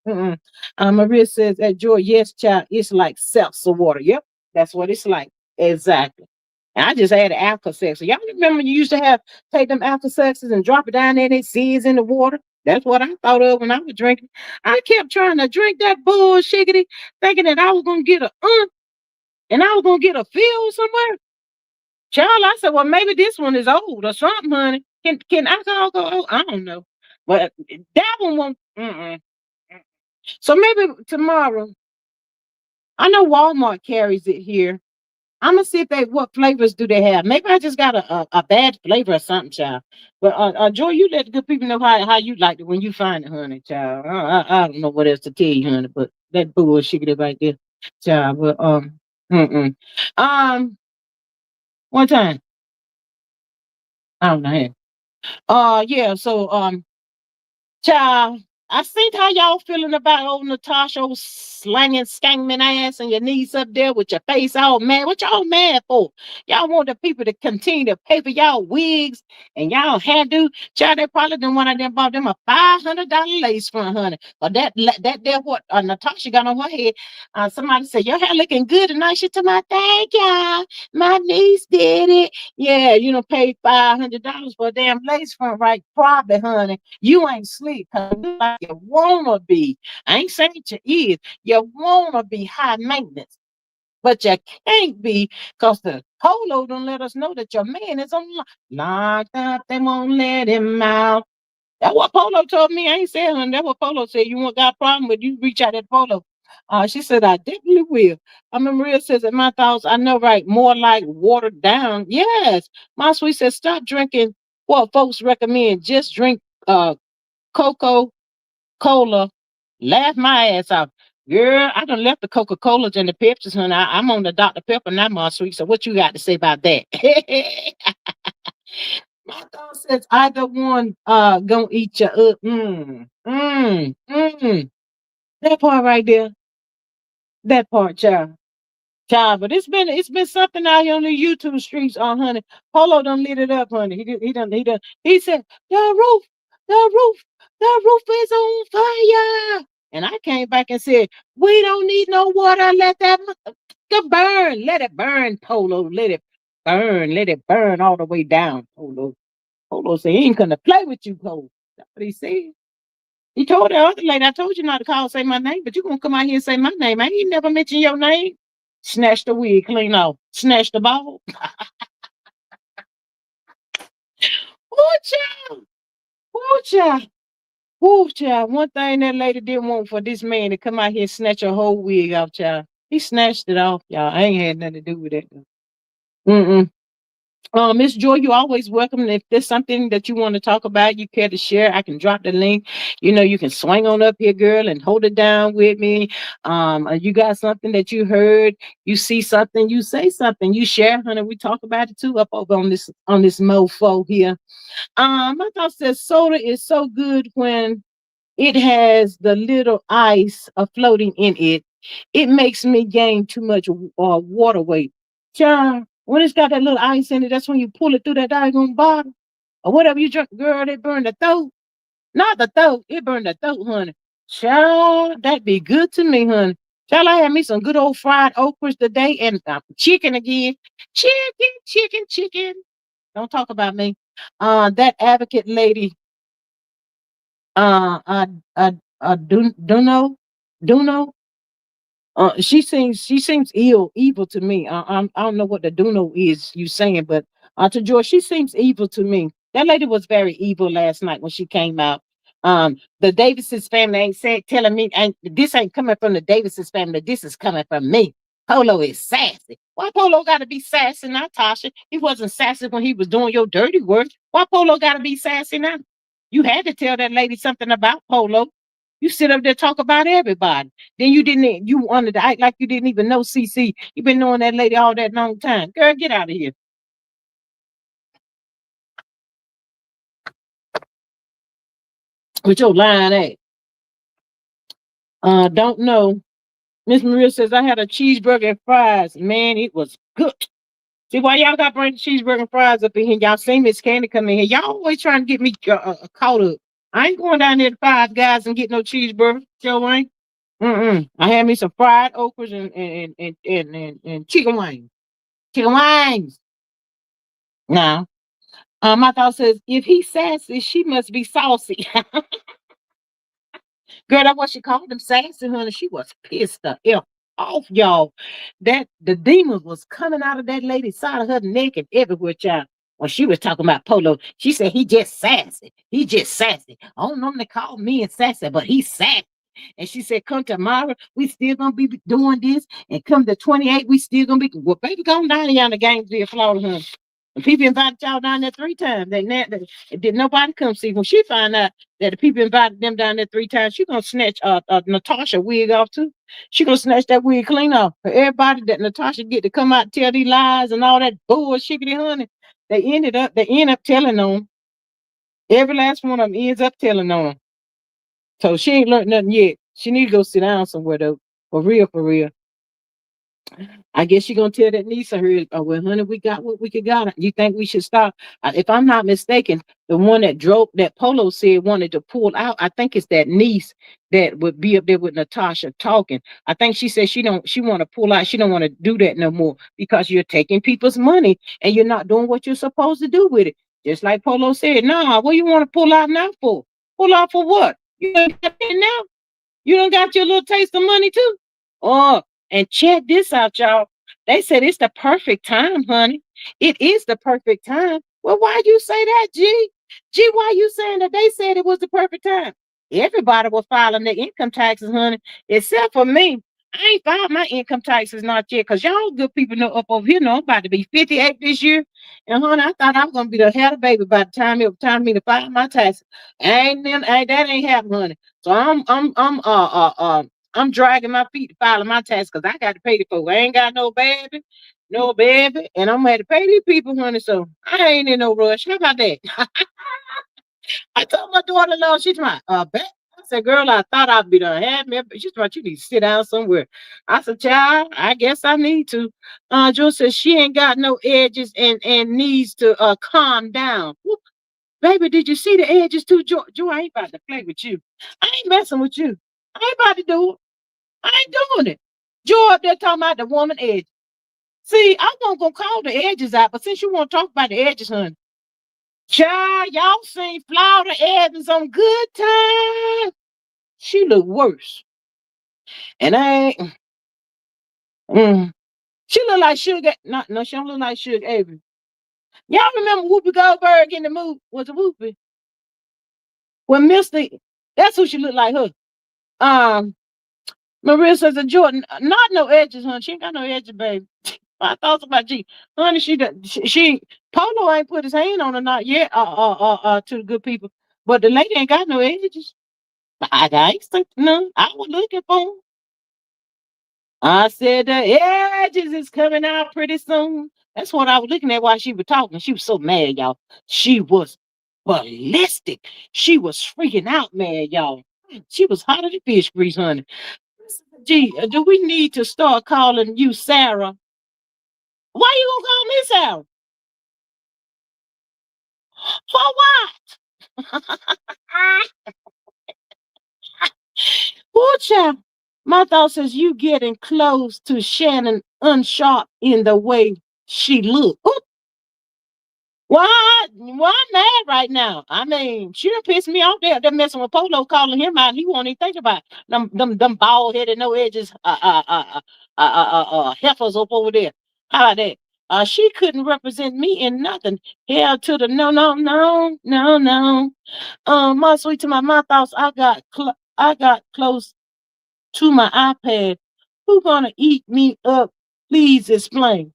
Speaker 1: Maria says at Joy, yes, child, it's like seltzer water. Yep, that's what it's like. Exactly. And I just had alka seltzer. Y'all remember you used to take them alka seltzers and drop it down there and it sees in the water? That's what I thought of when I was drinking. I kept trying to drink that bullshit, thinking that I was gonna get and I was gonna get a feel somewhere. Child, I said, well, maybe this one is old or something, honey. Can alcohol go old? I don't know. But that one won't. So maybe tomorrow. I know Walmart carries it here. I'm gonna see if what flavors do they have. Maybe I just got a bad flavor or something, child. But Joy, you let the good people know how you like it when you find it, honey, child. I don't know what else to tell you, honey, but that bullshit right there, child. But one time, I don't know. Yeah. So child, I seen how y'all feeling about old NTASHA, old slanging, skanging ass and your knees up there with your face all mad. What y'all mad for? Y'all want the people to continue to pay for y'all wigs and y'all hairdo. Child, they probably done one of them bought them a $500 lace front, honey. Or that there what NTASHA got on her head. Somebody said, your hair looking good tonight. She told me, thank y'all. My niece did it. Yeah, paid $500 for a damn lace front, right? Probably, honey. You ain't sleep because you like you wanna be. I ain't saying you is. You wanna be high maintenance, but you can't be because the polo don't let us know that your man is on locked up. They won't let him out. That's what Polo told me. I ain't saying honey. That's what Polo said. You want got a problem with you reach out at Polo. She said, I definitely will. Maria says, in my thoughts, I know, right? More like watered down. Yes. My sweet says, stop drinking what folks recommend. Just drink Coca Cola. Laugh my ass off. Girl, I done left the Coca Colas and the Pepsis, honey. I'm on the Dr. Pepper now, my sweet. So what you got to say about that? My thought says either one gonna eat you up. That part right there. That part, child. Child, but it's been something out here on the YouTube streets, honey. Polo done lit it up, honey. He said, the roof, the roof is on fire. And I came back and said, we don't need no water. Let that burn. Let it burn, Polo. Let it burn. Let it burn all the way down, Polo. Polo said, he ain't gonna play with you, Polo. That's what he said. He told the other lady, I told you not to call, say my name, but you gonna come out here and say my name. I ain't never mentioned your name. Snatch the wig clean off. Snatch the ball. Oh, child. Oh, child. Oh, child. One thing that lady didn't want for this man to come out here and snatch a whole wig off, child. He snatched it off, y'all. I ain't had nothing to do with that. Mm-mm. Miss Joy, you're always welcome. And if there's something that you want to talk about, you care to share, I can drop the link. You can swing on up here, girl, and hold it down with me. You got something that you heard, you see something, you say something, you share, honey. We talk about it too up over on this mofo here. My thought says soda is so good when it has the little ice floating in it. It makes me gain too much water weight. John, when it's got that little ice in it, that's when you pull it through that daggone bottle. or whatever you drink, girl, it burned the throat. Not the throat, it burned the throat, honey. Child, that be good to me, honey. Child, I had me some good old fried okras today and chicken again. Chicken, chicken, chicken. Don't talk about me. That advocate lady, uh, uh, Duno, Duno. She seems evil to me. I don't know what the Duno is you saying, but to George, she seems evil to me. That lady was very evil last night when she came out. The Davises family ain't saying telling me, and this ain't coming from the Davises family. This is coming from me. Polo is sassy. Why Polo got to be sassy now, Tasha? He wasn't sassy when he was doing your dirty work. Why Polo got to be sassy now? You had to tell that lady something about Polo. You sit up there talk about everybody. Then you wanted to act like you didn't even know CC. You've been knowing that lady all that long time. Girl, get out of here. With your lying ass. Don't know. Miss Maria says I had a cheeseburger and fries. Man, it was good. See why y'all got to bring the cheeseburger and fries up in here? Y'all see Miss Candy come in here. Y'all always trying to get me caught up. I ain't going down there to Five Guys and get no cheeseburger. Joe ain't. Mm-mm. I had me some fried okras and chicken wings. Chicken wings. Now, my thought says, if he's sassy, she must be saucy. Girl, that's what she called him, sassy, honey. She was pissed the F off, y'all. That the demons was coming out of that lady's side of her neck and everywhere, child. When she was talking about Polo, she said he just sassy. He just sassy. I don't normally call me and sassy, but he's sassy. And she said, come tomorrow, we still gonna be doing this. And come the 28th, we still gonna be well, baby, go down here on the Gainesville, Florida, honey. And people invited y'all down there 3 times. Did nobody come see. When she find out that the people invited them down there 3 times, she gonna snatch Natasha wig off too. She gonna snatch that wig clean off. For everybody that Natasha get to come out and tell these lies and all that bullshickety honey, they end up telling on. Every last one of them ends up telling on. So she ain't learned nothing yet. She need to go sit down somewhere though. For real, for real. I guess you're gonna tell that niece of hers, oh well, honey, we got what we could got. You think we should stop? If I'm not mistaken, the one that Polo said wanted to pull out, I think it's that niece that would be up there with Natasha talking. I think she said she want to pull out, she don't want to do that no more because you're taking people's money and you're not doing what you're supposed to do with it. Just like Polo said, nah, what you want to pull out now for? Pull out for what? You don't got it now? You don't got your little taste of money too? Oh, and check this out, y'all. They said it's the perfect time, honey. It is the perfect time. Well, why you say that, G? G, why you saying that they said it was the perfect time? Everybody was filing their income taxes, honey, except for me. I ain't filed my income taxes not yet, because y'all good people know up over here know I'm about to be 58 this year. And honey, I thought I was gonna be the head of baby by the time it was time for me to file my taxes. That ain't happening, honey. So I'm dragging my feet to filing my tax because I got to pay the folks. I ain't got no baby, and I'm gonna have to pay these people, honey. So I ain't in no rush. How about that? I told my daughter-in-law, she's my back. I said, girl, I thought I'd be done. Had me, but she's like, you need to sit down somewhere. I said, child, I guess I need to. Joe says she ain't got no edges and needs to calm down. Whoop. Baby, did you see the edges too, Joe? Joe, I ain't about to play with you. I ain't messing with you. I ain't about to do it. I ain't doing it. Joe up there talking about the woman edge. See, I wasn't gonna call the edges out, but since you want to talk about the edges, honey, child, y'all seen Florida Evans on Good Time? She look worse, and I ain't. She look like Sugar. Not no, she don't look like Sugar Avery. Y'all remember Whoopi Goldberg in the movie? Was it Whoopi? When Mister, that's who she looked like her. Um, Maria says, Jordan, not no edges, honey. She ain't got no edges, baby. I thought about G. Honey, she Polo ain't put his hand on her not yet, to the good people. But the lady ain't got no edges. I ain't think no. I was looking for 'em. I said the edges is coming out pretty soon. That's what I was looking at while she was talking. She was so mad, y'all. She was ballistic. She was freaking out, mad, y'all. She was hotter than fish grease, honey. Gee, do we need to start calling you Sarah? Why you gonna call me Sarah? For what? Ooh, child. My thought says you getting close to Shannon unsharp in the way she look. Ooh, why I'm mad right now? I mean, she done pissed me off there. They're messing with Polo, calling him out. He won't even think about them bald headed, no edges, heifers up over there. How about that? She couldn't represent me in nothing. Hell to the no, no, no, no, no. My sweet to my thoughts. I got close to my iPad. Who gonna eat me up? Please explain.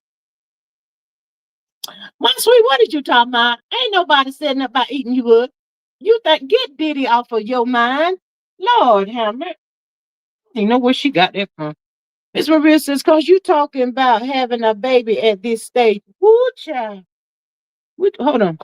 Speaker 1: My sweet, what did you talk about? Ain't nobody said nothing about eating you up. You think get Diddy off of your mind. Lord have mercy. You know where she got that from. Miss Maria says, cause you talking about having a baby at this stage. Woo child. Hold on.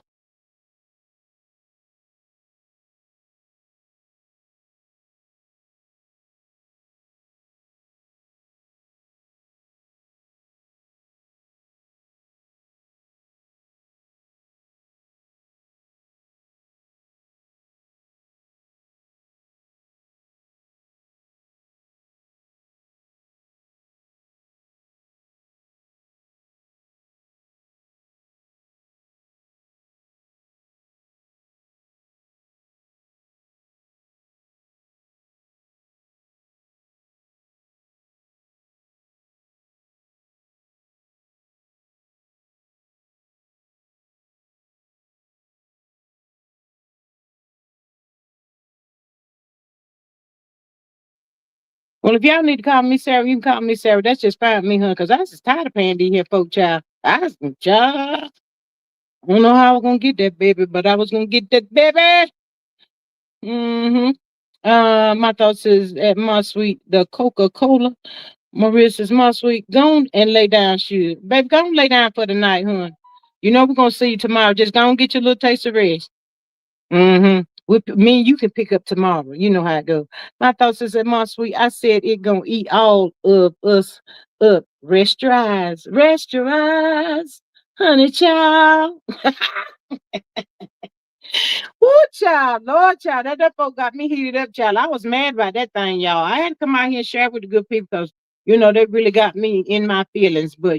Speaker 1: Well, if y'all need to call me Sarah, you can call me Sarah. That's just fine with me, huh? Cause I was just tired of paying these here folk child. Child. I don't know how I was gonna get that baby, but I was gonna get that baby. Mm-hmm. My thoughts is at my sweet, the Coca-Cola. Maria says, my sweet, go on and lay down, shoot. Baby, go and lay down for the night, huh? You know we're gonna see you tomorrow. Just go and get your little taste of rest. Mm-hmm. Me and you can pick up tomorrow. You know how it goes. My thoughts is at my sweet. I said it gonna eat all of us up. Rest your eyes. Rest your eyes, honey child. Woo, child, Lord, child, that folk got me heated up, child. I was mad about that thing, y'all. I had to come out here and share with the good people because, they really got me in my feelings. But,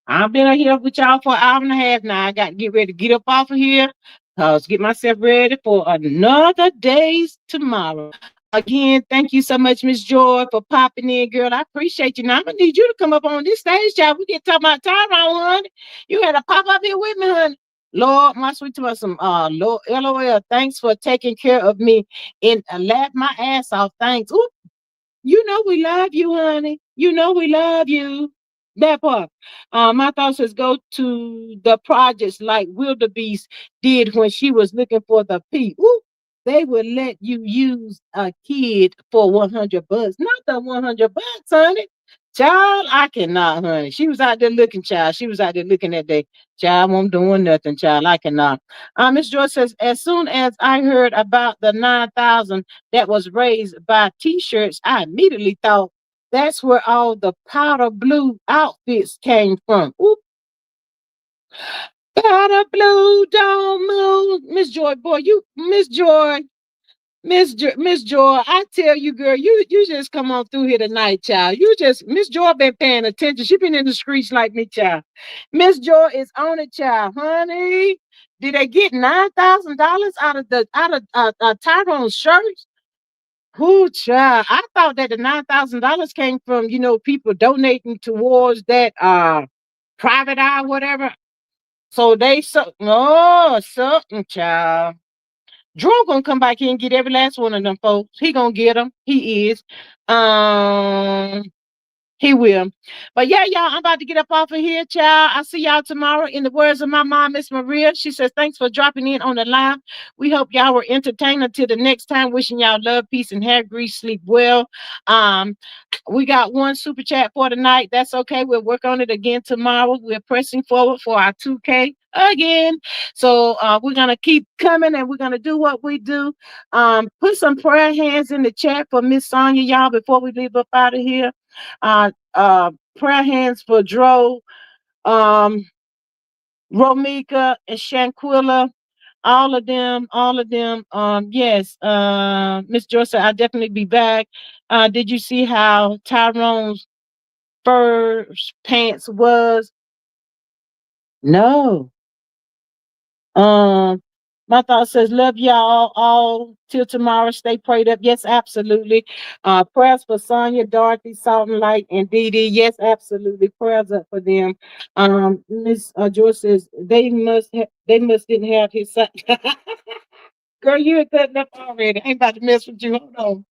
Speaker 1: I've been here with y'all for an hour and a half now. I got to get ready to get up off of here, get myself ready for another day's tomorrow. Again, thank you so much, Miss Joy, for popping in, girl. I appreciate you. Now, I'm going to need you to come up on this stage, child. We get talking about Tyrone, honey. You had to pop up here with me, honey. Lord, my sweet to us, some Lord, LOL. Thanks for taking care of me and laugh my ass off. Thanks. Ooh, we love you, honey. We love you. That part. My thoughts is go to the projects like Wildebeest did when she was looking for the P. Ooh, they would let you use a kid for $100. Not the $100, honey. Child, I cannot, honey. She was out there looking, child. She was out there looking at that child. I'm doing nothing, child. I cannot. Miss George says, as soon as I heard about the 9,000 that was raised by T-shirts, I immediately thought that's where all the powder blue outfits came from. Ooh, powder blue, don't move, Miss Joy. Boy, Miss Joy. Miss Joy, I tell you, girl, you just come on through here tonight, child. Miss Joy been paying attention. She been in the streets like me, child. Miss Joy is on it, child, honey. Did they get $9,000 out of Tyrone's shirts? Who, child? I thought that the $9,000 came from people donating towards that private eye, whatever. So something, child. Drew gonna come back here and get every last one of them folks. He gonna get them. He is. Um, he will. But yeah, y'all, I'm about to get up off of here, child. I'll see y'all tomorrow. In the words of my mom, Miss Maria, she says, thanks for dropping in on the live. We hope y'all were entertained. Until the next time, wishing y'all love, peace, and hair grease, sleep well. We got one super chat for tonight. That's okay. We'll work on it again tomorrow. We're pressing forward for our 2K again. So we're gonna keep coming and we're gonna do what we do. Put some prayer hands in the chat for Miss Sonia, y'all, before we leave up out of here. Prayer hands for Dro, Romika, and Shanquilla. all of them, all of them. Yes, Miss Joyce said I'll definitely be back. Did you see how Tyrone's first pants was? No. Um, my thought says, love y'all all till tomorrow. Stay prayed up. Yes, absolutely. Prayers for Sonia, Dorothy, Salt and Light, and Dee Dee. Yes, absolutely. Prayers up for them. Miss Joyce says they must didn't have his son. Girl, you're cutting up already. I ain't about to mess with you. Hold on.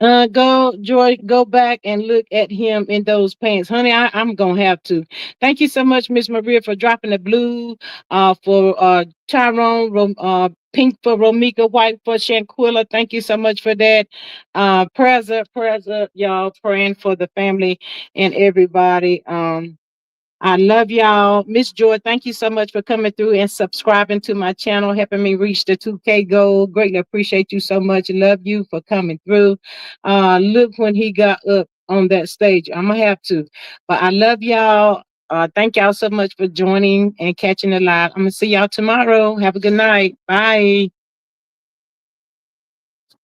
Speaker 1: Go, Joy, go back and look at him in those pants. Honey, I'm gonna have to. Thank you so much, Miss Maria, for dropping the blue, for Tyrone, pink for Romika, white for Shanquilla. Thank you so much for that. Prayers up, y'all, praying for the family and everybody. I love y'all. Miss Joy, thank you so much for coming through and subscribing to my channel, helping me reach the 2K goal. Greatly appreciate you so much. Love you for coming through. Look when he got up on that stage. I'm gonna have to. But I love y'all. Thank y'all so much for joining and catching the live. I'm gonna see y'all tomorrow. Have a good night. Bye.